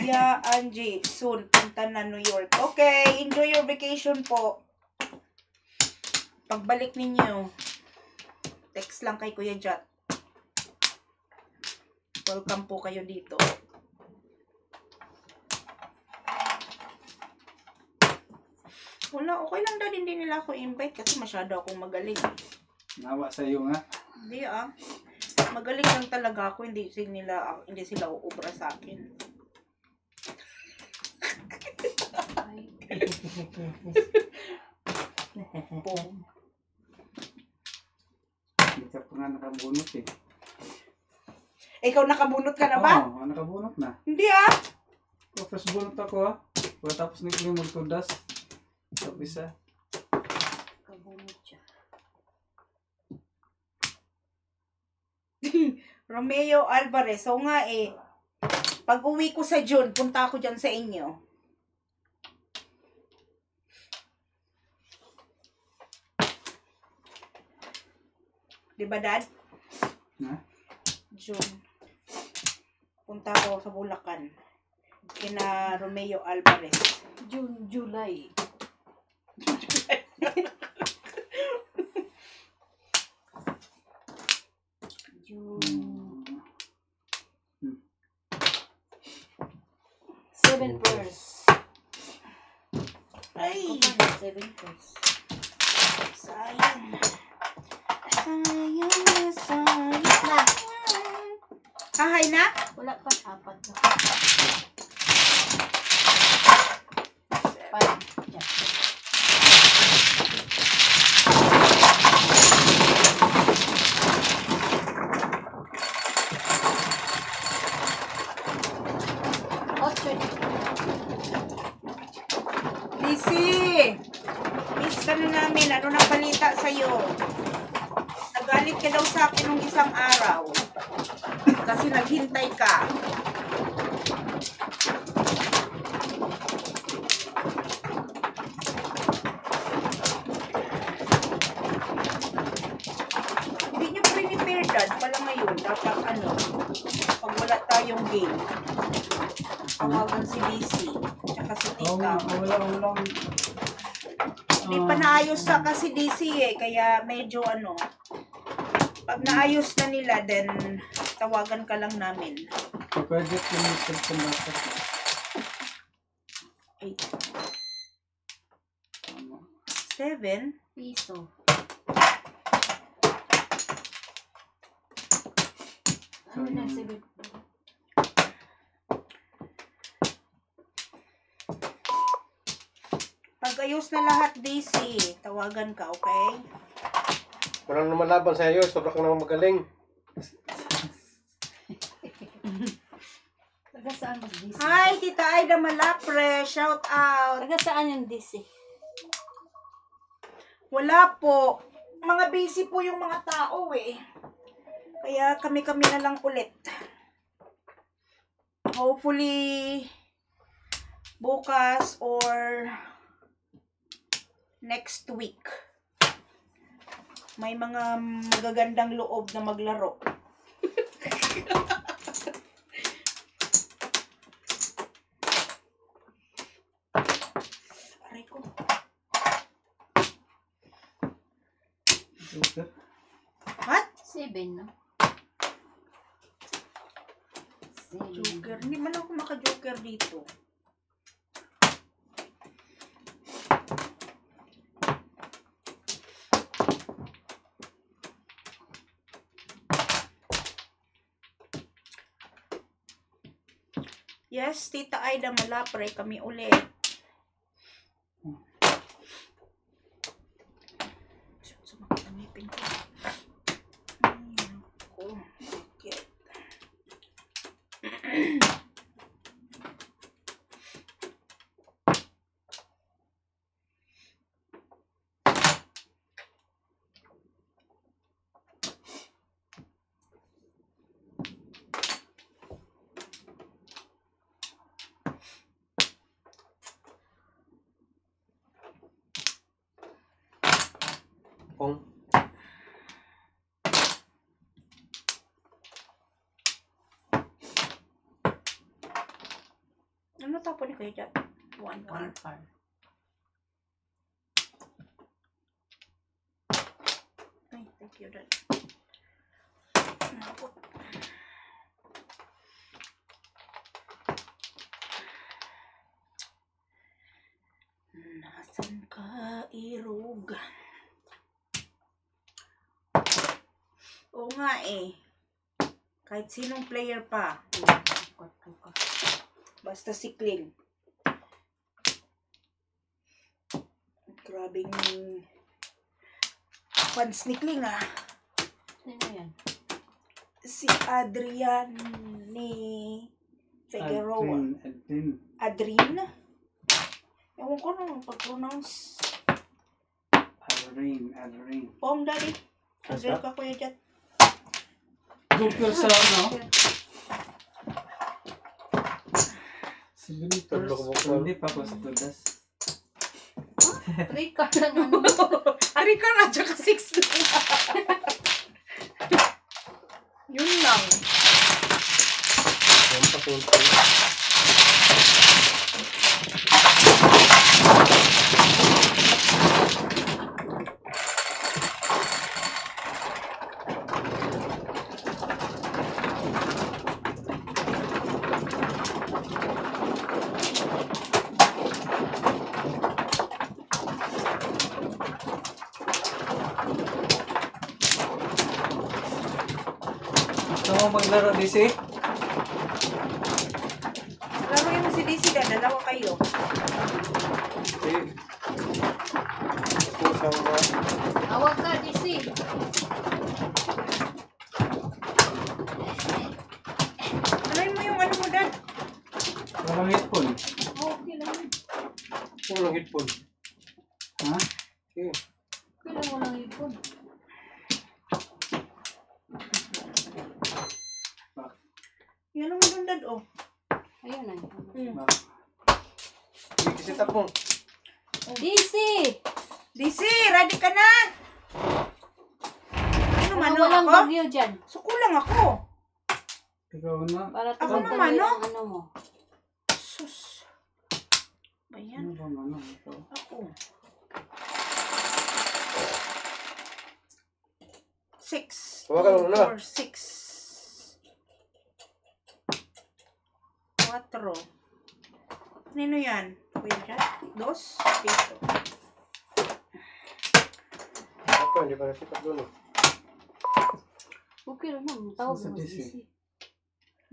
[SPEAKER 1] Yeah, Angie, soon punta na New York. Okay, enjoy your vacation po. Pagbalik ninyo, text lang kay Kuya Jat. Welcome po kayo dito. Wala, okay lang dad, hindi nila ako invite kasi masyado akong magaling.
[SPEAKER 3] Nawa sa'yo nga.
[SPEAKER 1] Hindi ah. Magaling lang talaga ako, hindi sila uubra sa akin. Po.
[SPEAKER 3] Hindi ka pa nga nakabunot eh.
[SPEAKER 1] Ikaw nakabunot ka na ba?
[SPEAKER 3] Oo, nakabunot na.
[SPEAKER 1] Hindi ah.
[SPEAKER 3] First bunot ako ha. Pagkatapos ni Kuya magtudas. Tapos ah.
[SPEAKER 2] Kabunot siya.
[SPEAKER 1] Romeo Alvarez. So nga eh, pag uwi ko sa June, punta ako dyan sa inyo. Diba, Dad?
[SPEAKER 3] Ha?
[SPEAKER 1] June. Punta ako sa Bulacan. Kina Romeo Alvarez.
[SPEAKER 2] June, July. June. 7 verse.
[SPEAKER 1] Ay!
[SPEAKER 2] 7 verse.
[SPEAKER 1] Sayang. Sayang na sayang.
[SPEAKER 2] Na.
[SPEAKER 1] Hahay na?
[SPEAKER 2] Wala pa. 4 na. 5. Yeah.
[SPEAKER 1] Lizzie! Miss ka na namin. Ano nang balita sa'yo? Nagalit ka daw sa akin nung isang araw. Kasi naghintay ka. Hindi nyo prepare dad pala ngayon. Dapat ano, pag wala tayong game, tawagan si DC. Tsaka si
[SPEAKER 3] Oo nga,
[SPEAKER 1] Tika.
[SPEAKER 3] wala.
[SPEAKER 1] Hindi pa naayos sa kasi DC eh. Kaya medyo ano, pag naayos na nila, then tawagan ka lang namin.
[SPEAKER 3] Pwede pumitig sa batas.
[SPEAKER 1] 8,
[SPEAKER 3] Tama.
[SPEAKER 1] 7,
[SPEAKER 2] Piso. Ano na sabi ko?
[SPEAKER 1] Pag ayos na lahat, DC, tawagan ka, okay?
[SPEAKER 4] Walang naman laban sa iyo. Sobra kang naman magaling.
[SPEAKER 2] Taga saan yung DC?
[SPEAKER 1] Hi, Tita Aida Malapre. Shout out.
[SPEAKER 2] Taga saan yung DC?
[SPEAKER 1] Wala po. Mga busy po yung mga tao eh. Kaya kami-kami na lang ulit. Hopefully, bukas or next week, may mga magagandang loob na maglaro. Aray ko.
[SPEAKER 3] Joker.
[SPEAKER 1] What?
[SPEAKER 2] 7, no? 7.
[SPEAKER 1] Joker. Hindi man ako maka-joker dito. Yes, Tita Aida Malapre, kami ulit. Sumakit ang ngipin ko. Ay, naku. Sakit.
[SPEAKER 4] Pong.
[SPEAKER 1] Ano tapo ni kayo dyan? 1
[SPEAKER 2] 1
[SPEAKER 1] par.
[SPEAKER 2] par.
[SPEAKER 1] Ay, thank you, Dad. Naku. Nasaan ka, Irog? Oo nga eh. Kahit sinong player pa. Basta si Kling. Grabing fans ni Kling ah.
[SPEAKER 2] Sino yan?
[SPEAKER 1] Si Adrian ni Figueroa.
[SPEAKER 3] Adrin.
[SPEAKER 1] Adrin? Ewan ko nung pag-pronounce.
[SPEAKER 3] Adrin.
[SPEAKER 1] Pong, Daddy.
[SPEAKER 4] Basta?
[SPEAKER 1] Adrian ka, Kuya Jet.
[SPEAKER 3] Joker sa ano? Si
[SPEAKER 4] Tulog mo
[SPEAKER 3] Benitez.
[SPEAKER 4] ko.
[SPEAKER 3] Hindi pa ako sa Tudas.
[SPEAKER 2] 3 card lang ano.
[SPEAKER 1] Ari ka na, tsaka 6 lang. Yun lang.
[SPEAKER 4] Yan pa kunti.
[SPEAKER 3] Gusto mo maglaro, DC?
[SPEAKER 1] Laro yung si DC na, dalawa kayo.
[SPEAKER 4] Okay. Kusang na.
[SPEAKER 2] Awag ka, DC.
[SPEAKER 1] Ano mo yung ano mo, Dad?
[SPEAKER 3] Walang headphone.
[SPEAKER 2] Okay lang yun.
[SPEAKER 4] Walang headphone.
[SPEAKER 3] Ha?
[SPEAKER 4] Okay.
[SPEAKER 2] Okay lang walang ipon.
[SPEAKER 1] Yan ang mo, Dad, oh.
[SPEAKER 2] Ayun na.
[SPEAKER 4] Hindi kasi tapong.
[SPEAKER 2] DC!
[SPEAKER 1] DC, ready ka na? Ano man,
[SPEAKER 2] Walang
[SPEAKER 1] ako?
[SPEAKER 2] bagyo dyan.
[SPEAKER 1] Suko lang ako.
[SPEAKER 3] Ikaw na.
[SPEAKER 2] Para
[SPEAKER 1] Ako
[SPEAKER 2] tuloy-tuloy
[SPEAKER 1] naman, no?
[SPEAKER 2] ang ano mo.
[SPEAKER 1] Sus. Ba
[SPEAKER 3] Ano
[SPEAKER 1] yan?
[SPEAKER 3] ba ano? Ito.
[SPEAKER 1] Ako. 6.
[SPEAKER 4] Tawagan mo na.
[SPEAKER 1] 4, 6. 4. Nino yan? Kuya Jack? 2 piso.
[SPEAKER 4] Ako, hindi pa nakita doon eh.
[SPEAKER 2] Okay lang naman. Tawag
[SPEAKER 3] Sa
[SPEAKER 2] mo
[SPEAKER 3] DC.
[SPEAKER 2] si DC.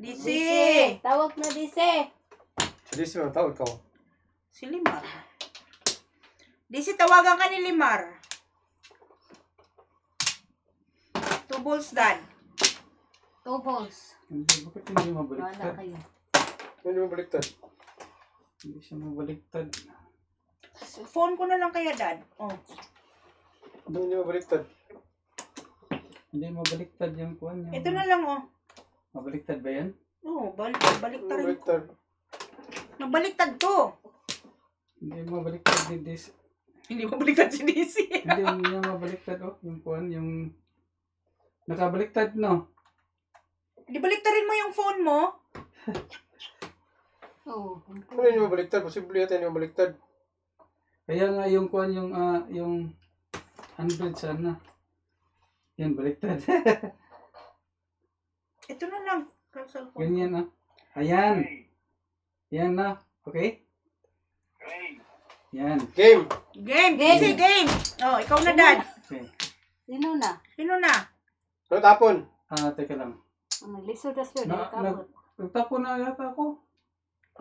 [SPEAKER 1] DC.
[SPEAKER 2] Tawag na DC.
[SPEAKER 4] Hindi siya ang tawag ko.
[SPEAKER 1] Si Limar. DC, tawagan ka ni Limar. 2 balls done.
[SPEAKER 2] 2 balls.
[SPEAKER 3] Hindi, bakit hindi
[SPEAKER 2] Wala
[SPEAKER 3] mabaliktad?
[SPEAKER 2] kayo.
[SPEAKER 4] Hindi mo baliktad.
[SPEAKER 3] Hindi siya mabaliktad.
[SPEAKER 1] Phone ko na lang kaya, Dad. Oh.
[SPEAKER 4] Hindi mo baliktad.
[SPEAKER 3] Hindi mabaliktad yung kuwan. Yung...
[SPEAKER 1] Ito na lang, oh.
[SPEAKER 3] Mabaliktad ba yan?
[SPEAKER 1] Oo, baliktarin ko.
[SPEAKER 4] Baliktad.
[SPEAKER 1] Mabaliktad to.
[SPEAKER 3] Hindi mabaliktad din this.
[SPEAKER 1] Hindi mabaliktad si DC.
[SPEAKER 3] Hindi niya mabaliktad oh. Yung kuwan, yung... Nakabaliktad no?
[SPEAKER 1] Di baliktarin mo yung phone mo.
[SPEAKER 2] Oo.
[SPEAKER 4] Ano hindi mo baliktad? Posible yata hindi mo baliktad.
[SPEAKER 3] Kaya nga yung kuwan, yung 100 sana. Yan, baliktad.
[SPEAKER 1] Ito na lang. Cellphone.
[SPEAKER 3] Ganyan ah. Ayan. Yan na. Okay? Yan.
[SPEAKER 4] Game!
[SPEAKER 1] Game. DC, game. Oh, ikaw na, Dad.
[SPEAKER 3] Okay.
[SPEAKER 2] Sino na?
[SPEAKER 1] Sino na?
[SPEAKER 4] Ano tapon?
[SPEAKER 3] Teka lang.
[SPEAKER 2] Naglisod na sila.
[SPEAKER 3] Nagtapo na yata ako.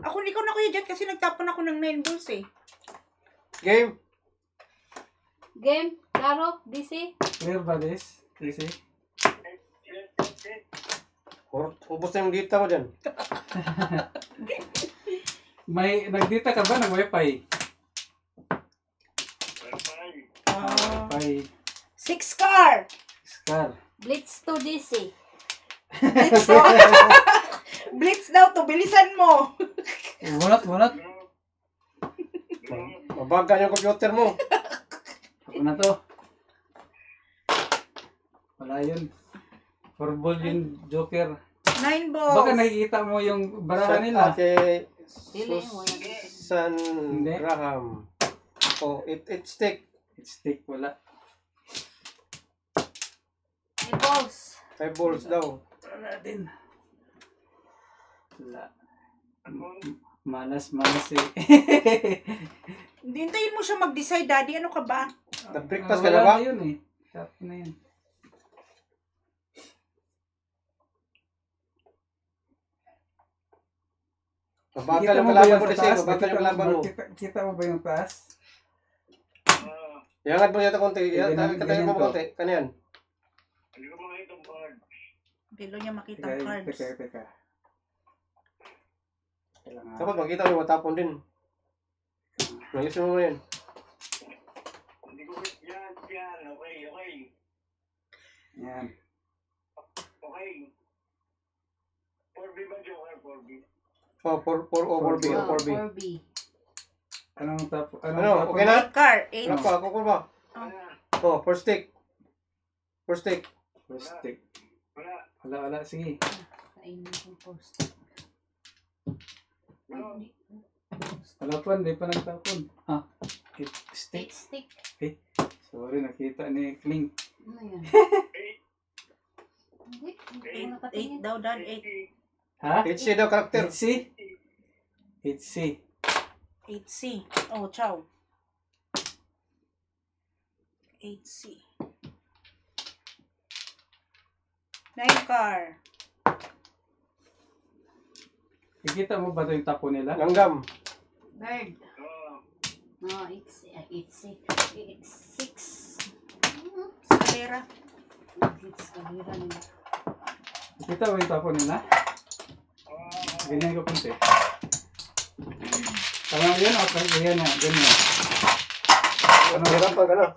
[SPEAKER 1] Ako, ikaw na, Kuya Jet, kasi nagtapon ako ng 9 balls eh.
[SPEAKER 4] Game!
[SPEAKER 2] Game? Klaro? DC?
[SPEAKER 3] Clear ba this? Easy?
[SPEAKER 4] Ubus na yung data mo dyan.
[SPEAKER 3] May, nagdita ka ba ng wifi? Wifi.
[SPEAKER 1] 6 car.
[SPEAKER 3] Scar.
[SPEAKER 2] Blitz to DC.
[SPEAKER 1] Blitz daw to. Bilisan mo.
[SPEAKER 3] Bunot.
[SPEAKER 4] Mabaga yung computer mo.
[SPEAKER 3] Ako na to. Wala yun. 4 ball yung joker.
[SPEAKER 1] 9 balls.
[SPEAKER 3] Baka nakikita mo yung barahan nila.
[SPEAKER 4] Kay
[SPEAKER 2] Dili mo yan.
[SPEAKER 4] Susan
[SPEAKER 3] Hindi.
[SPEAKER 4] Graham. Oh, it stick.
[SPEAKER 3] It's stick, wala.
[SPEAKER 2] 5 balls.
[SPEAKER 4] 5 balls daw.
[SPEAKER 3] Wala din. Wala. Malas eh.
[SPEAKER 1] Hintayin mo siya mag-decide, Daddy. Ano ka ba?
[SPEAKER 4] Nag-breakfast ka na ba?
[SPEAKER 3] Wala na yun eh. Tap na yun.
[SPEAKER 4] Mabagal yung kalaban mo kasi. Mabagal yung kalaban mo.
[SPEAKER 3] Kita mo ba yung taas?
[SPEAKER 4] Iangat mo yata konti.
[SPEAKER 3] Ganyan
[SPEAKER 4] Katayin mo
[SPEAKER 3] ko.
[SPEAKER 4] konti. Kanyan.
[SPEAKER 1] Bilo niya makita ang cards.
[SPEAKER 3] Teka. Kailangan.
[SPEAKER 4] Dapat makita mo yung matapon din. Nayusin mo yan.
[SPEAKER 3] Yan.
[SPEAKER 4] Oh, 4 over B. 4B.
[SPEAKER 2] 4B.
[SPEAKER 3] Anong tapo?
[SPEAKER 4] Ano? Okay na?
[SPEAKER 1] 8 car. 8.
[SPEAKER 4] Wala pa. Ako ba? Oh, first stick. First stick.
[SPEAKER 3] First stick. Wala. Sige.
[SPEAKER 2] Kainin ko post.
[SPEAKER 3] Wala pa, hindi pa nagtapon. It stick.
[SPEAKER 2] 8 stick.
[SPEAKER 3] Sorry, nakita ni Kling.
[SPEAKER 2] Ano yan? Hindi. Hindi ko
[SPEAKER 1] 8
[SPEAKER 2] nakatingin.
[SPEAKER 1] daw, Dad. 8.
[SPEAKER 3] Ha?
[SPEAKER 4] HC daw karakter.
[SPEAKER 3] 8C? 8C.
[SPEAKER 1] 8C. Oh, chow. 8C. 9 car.
[SPEAKER 3] Ikita mo ba ito yung tapo nila?
[SPEAKER 4] Langgam.
[SPEAKER 2] Bird. No, 8C. 8C. 6.
[SPEAKER 1] Escalera.
[SPEAKER 2] 6 kabira nila.
[SPEAKER 3] Ikita mo yung tapo nila? Ganyan ko punti. Tama yun o? Ganyan na. Ganyan.
[SPEAKER 4] Ano hirapan ka na?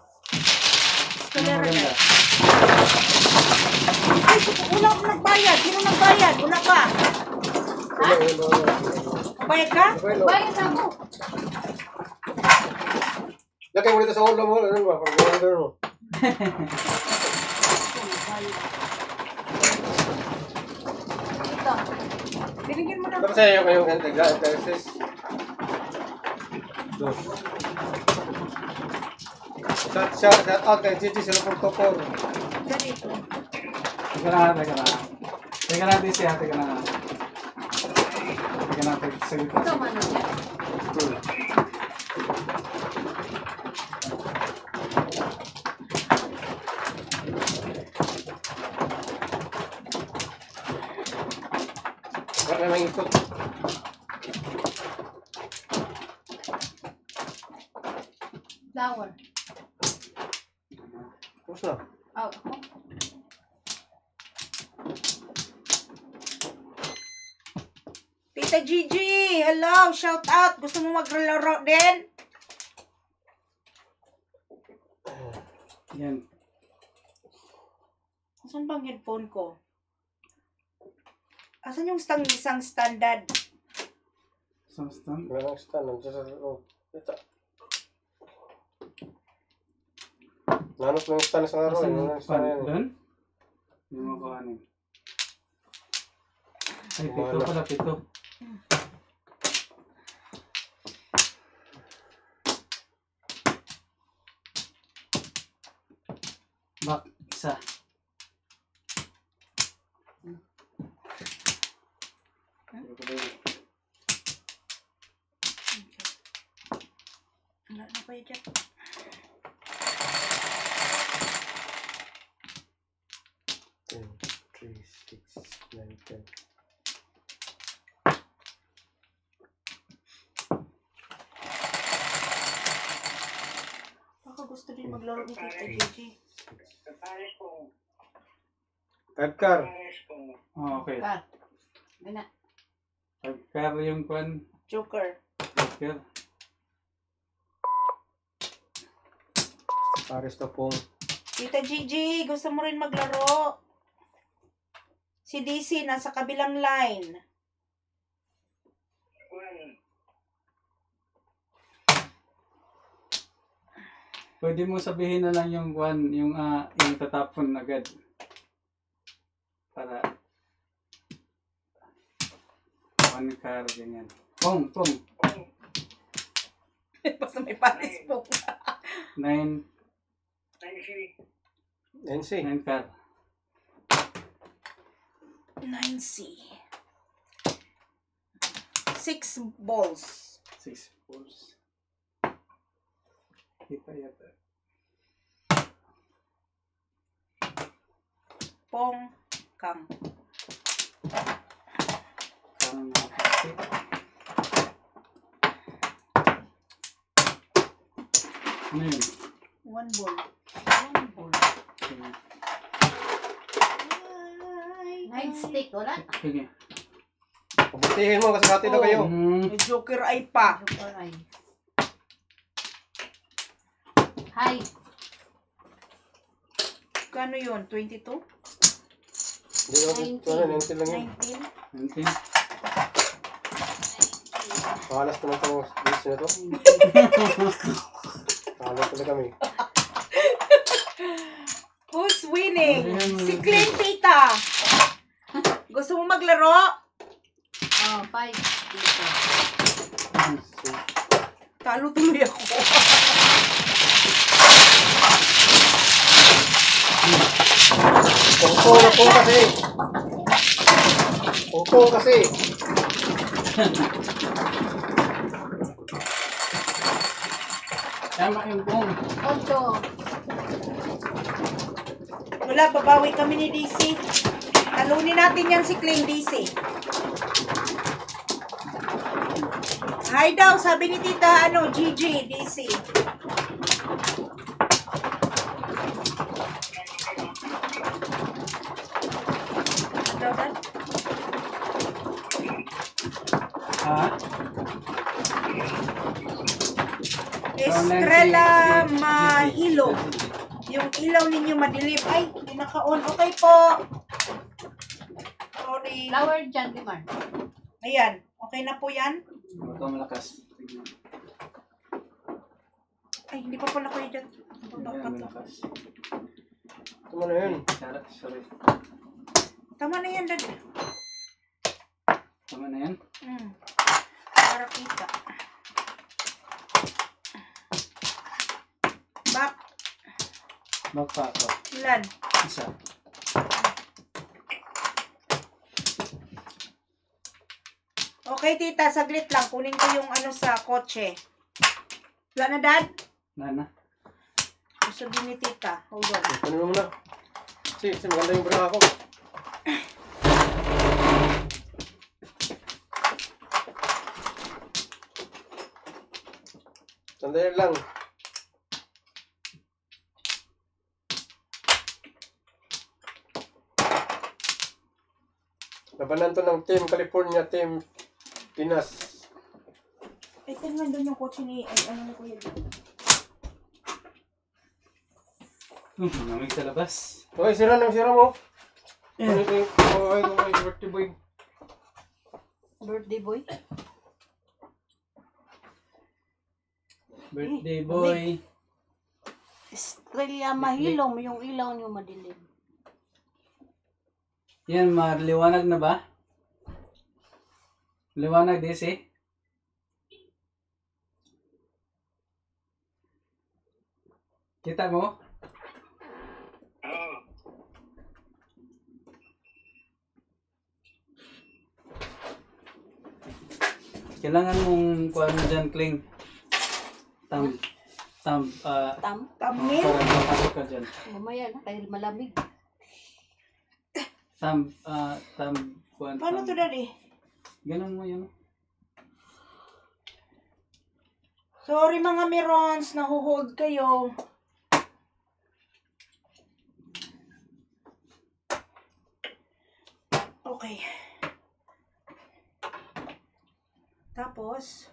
[SPEAKER 3] Ano maganda?
[SPEAKER 1] Ay, wala akong nagbayad. Sino nagbayad? Wala ka. Nagbayad ka?
[SPEAKER 2] Bayad na mo.
[SPEAKER 4] Lagay mo dito sa ulo mo. Ano ba? Pag-order mo.
[SPEAKER 2] Ito.
[SPEAKER 1] Binigyan mo na.
[SPEAKER 4] Tapos sa'yo kayong exercise. Dos. Shout out kay Gigi Silapurtopor.
[SPEAKER 1] Ganito.
[SPEAKER 3] Teka na. Teka na, DC ha. Teka na. Saglit
[SPEAKER 2] Ito
[SPEAKER 3] na.
[SPEAKER 2] man yan.
[SPEAKER 4] na ng ikot.
[SPEAKER 2] Flower.
[SPEAKER 4] Tapos na.
[SPEAKER 2] Oh, ako.
[SPEAKER 1] Tita Gigi, hello, shout out. Gusto mo maglaro din?
[SPEAKER 3] Yan.
[SPEAKER 1] Saan bang headphone ko? Asan yung isang standard?
[SPEAKER 3] Isang stand.
[SPEAKER 4] Wala nang stand. Nandiyan sa loob. Ito. Nanos mo yung stand sa laro.
[SPEAKER 3] Asan
[SPEAKER 4] Yung
[SPEAKER 3] yung
[SPEAKER 4] stand
[SPEAKER 3] pan?
[SPEAKER 4] yan.
[SPEAKER 3] Doon? Yung mga kanin. Ay,
[SPEAKER 4] Mga
[SPEAKER 3] pito
[SPEAKER 4] anak.
[SPEAKER 3] pala, pito. Bak, isa.
[SPEAKER 1] Wala na kayo dyan.
[SPEAKER 4] Ten, 3, 6, 9, 10.
[SPEAKER 1] Baka gusto din maglaro ni Tita Gigi.
[SPEAKER 4] Edgar.
[SPEAKER 3] Oh, okay.
[SPEAKER 2] Car. Gana.
[SPEAKER 3] Pagkar yung kwan.
[SPEAKER 1] Joker.
[SPEAKER 3] Pagkar.
[SPEAKER 4] Paris na pong.
[SPEAKER 1] Tita Gigi, gusto mo rin maglaro? Si DC nasa kabilang line.
[SPEAKER 3] Pwede mo sabihin na lang yung kwan, yung tatapon agad. Para one car, ganyan. Pong.
[SPEAKER 1] Basta may panis po.
[SPEAKER 3] 9
[SPEAKER 4] NC.
[SPEAKER 3] car.
[SPEAKER 1] 9C. 6 balls.
[SPEAKER 3] 6 balls. Kita yata.
[SPEAKER 1] Pong kang.
[SPEAKER 3] Parang nakakasip. Ano yun?
[SPEAKER 1] 1 ball.
[SPEAKER 3] Sige.
[SPEAKER 2] Nine stick. Wala.
[SPEAKER 3] Sige.
[SPEAKER 4] Pabutihin mo kasi hati na kayo.
[SPEAKER 1] May Joker ay pa.
[SPEAKER 2] Aray. Hi.
[SPEAKER 1] Kano yun? 22?
[SPEAKER 4] Hindi ako. Ano, NC lang yun.
[SPEAKER 1] 19?
[SPEAKER 3] 19.
[SPEAKER 4] Mahalas naman itong list na to. Mahalas talaga kami.
[SPEAKER 1] Who's winning?
[SPEAKER 3] Ayan.
[SPEAKER 1] Si Clint, tita. Gusto mo maglaro?
[SPEAKER 2] Oh, 5 dito.
[SPEAKER 1] Talo tuloy ako.
[SPEAKER 4] Pungpong kasi. Pungpong kasi.
[SPEAKER 3] Tama yung pong.
[SPEAKER 2] 8.
[SPEAKER 1] Wala, babawi kami ni DC. Talunin natin yan si Clint, DC. Hi daw, sabi ni tita, Gigi, DC. Ano daw, Dad?
[SPEAKER 3] Ha?
[SPEAKER 1] Estrella Mahilo. Yung ilaw ninyo madilim. Ay, hindi naka-on. Okay po. Sorry.
[SPEAKER 2] Flower dyan, Dimar.
[SPEAKER 1] Ayan. Okay na po yan.
[SPEAKER 3] Ito malakas. Tignan.
[SPEAKER 1] Ay, hindi pa pala kayo dyan.
[SPEAKER 3] Ayan, malakas.
[SPEAKER 4] Tama na yun.
[SPEAKER 3] Sorry.
[SPEAKER 1] Tama na yan, Dad.
[SPEAKER 3] Tama na yan?
[SPEAKER 1] Para kita. Back.
[SPEAKER 3] Back pa ako.
[SPEAKER 1] Ilan?
[SPEAKER 3] Isa.
[SPEAKER 1] Okay, tita. Saglit lang. Kunin ko yung sa kotse. Wala na, Dad?
[SPEAKER 3] Nana.
[SPEAKER 1] Gusto din ni tita. Hold on.
[SPEAKER 4] Ano mo muna? Kasi maganda yung bra ako. Sandali lang. Labanan to ng Team California, Team Pinas.
[SPEAKER 1] Eh, tingnan doon yung kotse ni, ano na kuya dito.
[SPEAKER 3] Lamig sa labas.
[SPEAKER 4] Okay, sira mo. Ano ito yung birthday boy.
[SPEAKER 2] Birthday boy.
[SPEAKER 3] Birthday boy.
[SPEAKER 2] Estrella mahilom, yung ilaw niyo madilim.
[SPEAKER 3] Yan, liwanag na ba? Liwanag, Desi? Kita mo? Kailangan mong kuha mo dyan, Kling.
[SPEAKER 2] Tam?
[SPEAKER 1] Thumbnail?
[SPEAKER 3] Para makakot ka dyan.
[SPEAKER 2] Mamaya na, dahil malamig.
[SPEAKER 3] Kuha.
[SPEAKER 1] Paano to, Daddy?
[SPEAKER 3] Ganun mo yun.
[SPEAKER 1] Sorry mga Mirons, nahuhold kayo. Okay. Tapos,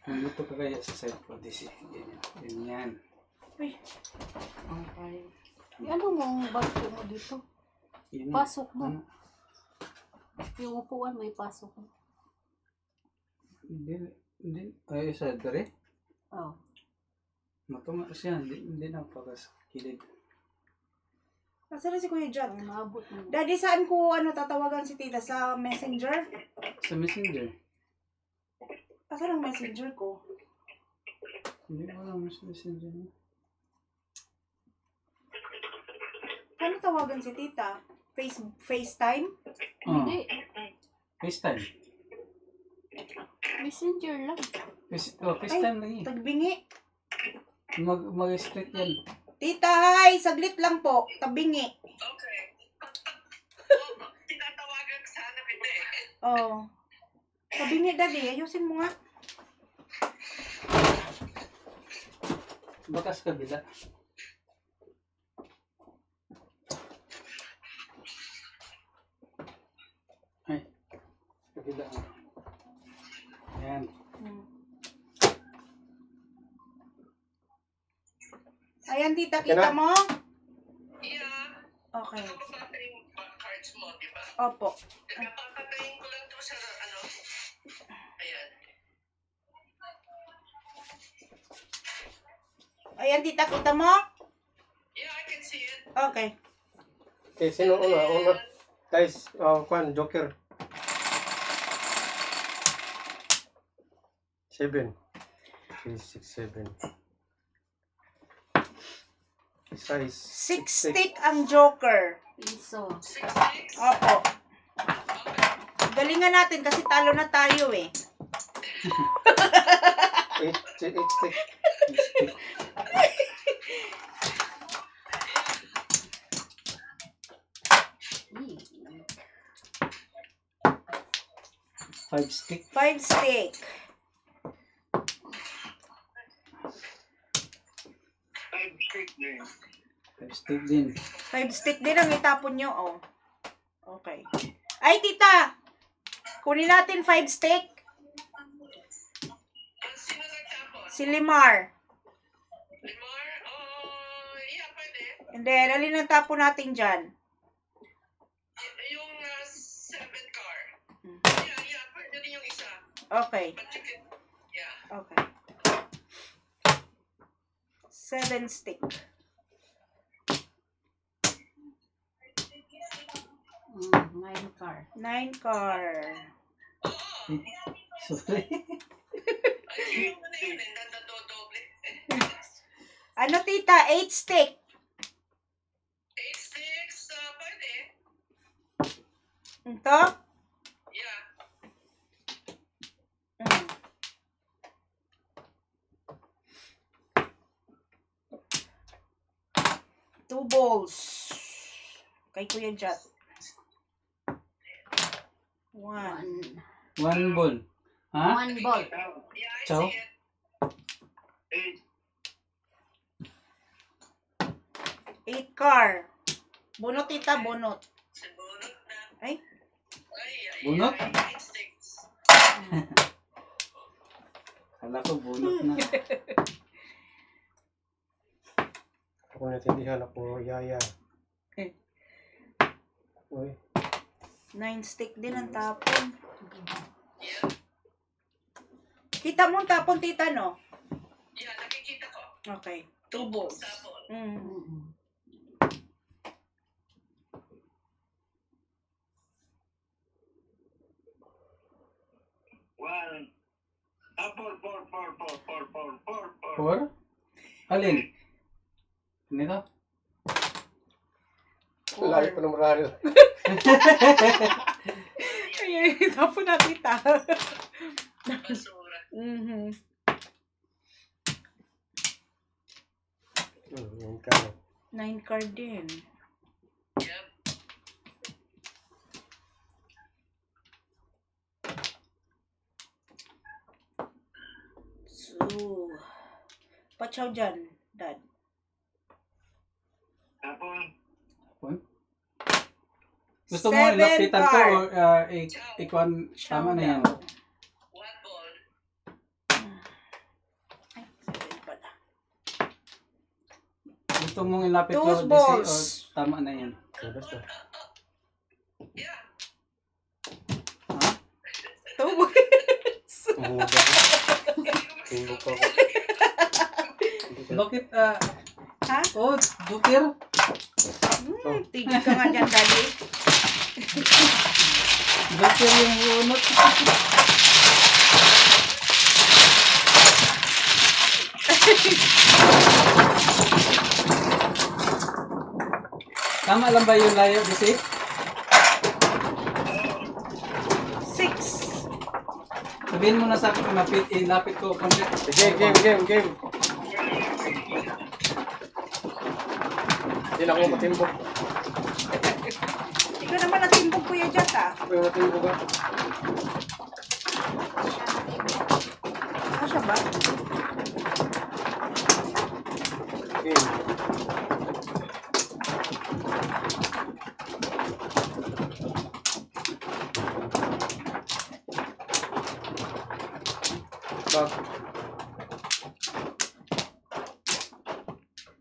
[SPEAKER 3] Nandito ka kaya sa side ko, Desi. Ganyan.
[SPEAKER 1] uy,
[SPEAKER 2] Okay. Ano mo ang bago mo dito?
[SPEAKER 3] Yan.
[SPEAKER 2] Pasok mo.
[SPEAKER 3] Ano?
[SPEAKER 2] Yung upuan may pasok mo.
[SPEAKER 3] Hindi. Ay, sa dere.
[SPEAKER 2] Oh.
[SPEAKER 3] Matunga siya. Hindi na pagkaskilid.
[SPEAKER 1] nasa na si Kuya Jot?
[SPEAKER 2] Ang maabot mo.
[SPEAKER 1] Daddy, saan ko tatawagan si tita? Sa messenger?
[SPEAKER 3] Sa messenger.
[SPEAKER 1] Asan ang messenger ko?
[SPEAKER 3] Hindi mo lang sa messenger mo.
[SPEAKER 1] Paano tawagan si tita? FaceTime?
[SPEAKER 3] Oh,
[SPEAKER 2] Hindi.
[SPEAKER 3] FaceTime.
[SPEAKER 2] Messenger lang.
[SPEAKER 3] FaceTime lang eh.
[SPEAKER 1] Tagbingi.
[SPEAKER 3] Mag-straight yan.
[SPEAKER 1] Tita, hi! Saglit lang po. Tabingi.
[SPEAKER 5] Okay. Tinatawagan ka sana kita eh.
[SPEAKER 1] Oh. Tabingi, Daddy. Ayusin mo nga.
[SPEAKER 3] Bakas kabila. Ay. Kabila. Ayan.
[SPEAKER 1] Ayan, tita. Kita mo?
[SPEAKER 5] Yeah.
[SPEAKER 1] Okay.
[SPEAKER 5] Nakababa yung cards mo, di ba?
[SPEAKER 1] Opo.
[SPEAKER 5] Napapatayin ko lang to sa ano. Ayan.
[SPEAKER 1] Ayan, tita. Kita mo?
[SPEAKER 5] Yeah, I can see it.
[SPEAKER 1] Okay.
[SPEAKER 4] Okay, sino una? Guys, Joker. 7. 3, 6, 7. Size.
[SPEAKER 1] 6 stick ang Joker.
[SPEAKER 2] Piso.
[SPEAKER 5] 6.
[SPEAKER 1] Opo. Galingan natin kasi talo na tayo eh.
[SPEAKER 4] 8 stick.
[SPEAKER 3] Five stick.
[SPEAKER 1] 5 stick.
[SPEAKER 3] 5 stick din.
[SPEAKER 1] 5 stick din ang itapon nyo. Oh. Okay. Ay, tita! Kunin natin 5 stick.
[SPEAKER 5] Sino nagtapos?
[SPEAKER 1] Si Limar.
[SPEAKER 5] Limar? Oh, yeah, pwede.
[SPEAKER 1] And then, alin ang tapon natin dyan?
[SPEAKER 5] Yung 7 car. Yeah, pwede din yung isa.
[SPEAKER 1] Okay.
[SPEAKER 5] But you can, yeah.
[SPEAKER 1] Okay. 7 stick.
[SPEAKER 2] 9 car.
[SPEAKER 1] 9 car.
[SPEAKER 3] Sorry.
[SPEAKER 5] Ay, yung na yun, nadadoble.
[SPEAKER 1] Ano, tita? 8 stick.
[SPEAKER 5] 8 sticks, pwede.
[SPEAKER 1] Ito?
[SPEAKER 5] Yeah.
[SPEAKER 1] Mm. Two balls. Kay Kuya Jat. 1, 1.
[SPEAKER 3] One ball. Ha?
[SPEAKER 2] One ball.
[SPEAKER 5] Yeah, I
[SPEAKER 3] Chow?
[SPEAKER 5] see it.
[SPEAKER 1] 8
[SPEAKER 5] 8.
[SPEAKER 1] car. Bunot, tita, bunot.
[SPEAKER 5] Sa bunot na.
[SPEAKER 1] Ay,
[SPEAKER 5] Ay.
[SPEAKER 3] Bunot?
[SPEAKER 5] 8 sticks.
[SPEAKER 3] Kala ko bunot na.
[SPEAKER 4] Ako natindihan ako, yaya. Uy.
[SPEAKER 1] 9 stick din ang tapon.
[SPEAKER 5] Yeah.
[SPEAKER 1] Kita mo ang tapon, tita, no?
[SPEAKER 5] Yeah, nakikita ko.
[SPEAKER 1] Okay. 2 balls.
[SPEAKER 5] Tapon.
[SPEAKER 1] Mm.
[SPEAKER 5] One. Four.
[SPEAKER 3] Four? Alin? Nito?
[SPEAKER 4] Layo ko ng marami.
[SPEAKER 1] Ay, tapon na, tita.
[SPEAKER 5] Basura.
[SPEAKER 1] Mhm.
[SPEAKER 4] Yung kano.
[SPEAKER 1] 9 card din.
[SPEAKER 5] Yep.
[SPEAKER 1] So, pachaw dyan, dad.
[SPEAKER 3] Gusto mo
[SPEAKER 1] 7
[SPEAKER 3] ilapitan ko
[SPEAKER 1] card.
[SPEAKER 3] o ikuan tama na yan?
[SPEAKER 5] One ball.
[SPEAKER 1] Ay, 7 pala.
[SPEAKER 3] Gusto mong ilapit ko
[SPEAKER 1] Two
[SPEAKER 3] DC o
[SPEAKER 1] balls.
[SPEAKER 3] tama na yan?
[SPEAKER 4] Basta.
[SPEAKER 5] Yeah.
[SPEAKER 3] Ha?
[SPEAKER 1] 2 balls.
[SPEAKER 4] Umuga ko. Timbok ako.
[SPEAKER 3] Bakit
[SPEAKER 1] Ha?
[SPEAKER 3] oh, Joker?
[SPEAKER 1] Tigil ka nga dyan, daddy.
[SPEAKER 3] Joker yung bunot. Tama lang ba yung layo, DC?
[SPEAKER 1] 6.
[SPEAKER 3] Sabihin mo na sa akin kung ilapit ko.
[SPEAKER 4] Game. Hindi na ako matimbok.
[SPEAKER 1] Ikaw naman natimbog kuya dyan, ha?
[SPEAKER 4] Ako yung matimbok ka.
[SPEAKER 1] Kasya ba?
[SPEAKER 4] Game. Bak.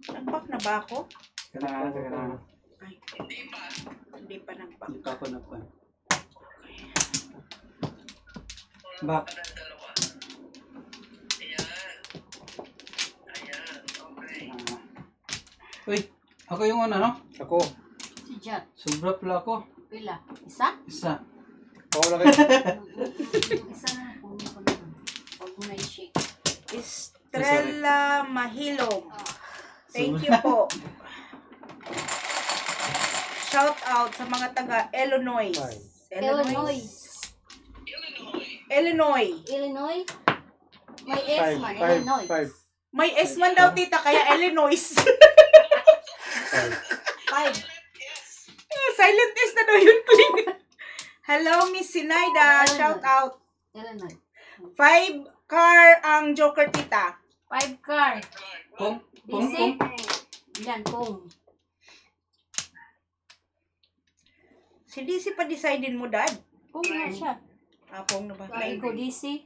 [SPEAKER 1] Nagbak na ba ako?
[SPEAKER 3] Kailangan.
[SPEAKER 1] Ay,
[SPEAKER 5] Hindi pa.
[SPEAKER 1] hindi pa nagbak.
[SPEAKER 3] Hindi pa ako napan.
[SPEAKER 5] Wala
[SPEAKER 3] Bak.
[SPEAKER 5] pa ng dalawa. Ayan. Ayan. Okay.
[SPEAKER 3] Uy, ako yung una, no?
[SPEAKER 4] Ako.
[SPEAKER 2] Si Jan.
[SPEAKER 3] Sobra pala ako.
[SPEAKER 2] Pila? Isa?
[SPEAKER 3] Isa.
[SPEAKER 4] Ako na kayo.
[SPEAKER 2] Isa na. Puno ko na. Huwag mo na i-shake.
[SPEAKER 1] Estrella Mahilog.
[SPEAKER 2] Ah.
[SPEAKER 1] Thank you po. Shout out sa mga taga Illinois.
[SPEAKER 4] Fine.
[SPEAKER 2] Illinois.
[SPEAKER 1] Illinois.
[SPEAKER 2] Illinois? May S man.
[SPEAKER 4] Five.
[SPEAKER 2] Illinois.
[SPEAKER 1] May S man daw, tita, kaya Illinois.
[SPEAKER 4] Five.
[SPEAKER 2] 5.
[SPEAKER 1] Silent S na daw yun, Kling. Hello, Miss Sinaida. Shout out.
[SPEAKER 2] Illinois.
[SPEAKER 1] 5 car ang Joker, tita.
[SPEAKER 2] 5 car.
[SPEAKER 3] Pong?
[SPEAKER 2] DC? Yan, pong.
[SPEAKER 1] Si DC pa decidin mo, dad.
[SPEAKER 2] Pong nga siya.
[SPEAKER 1] Apong na ba?
[SPEAKER 2] Kain ko DC.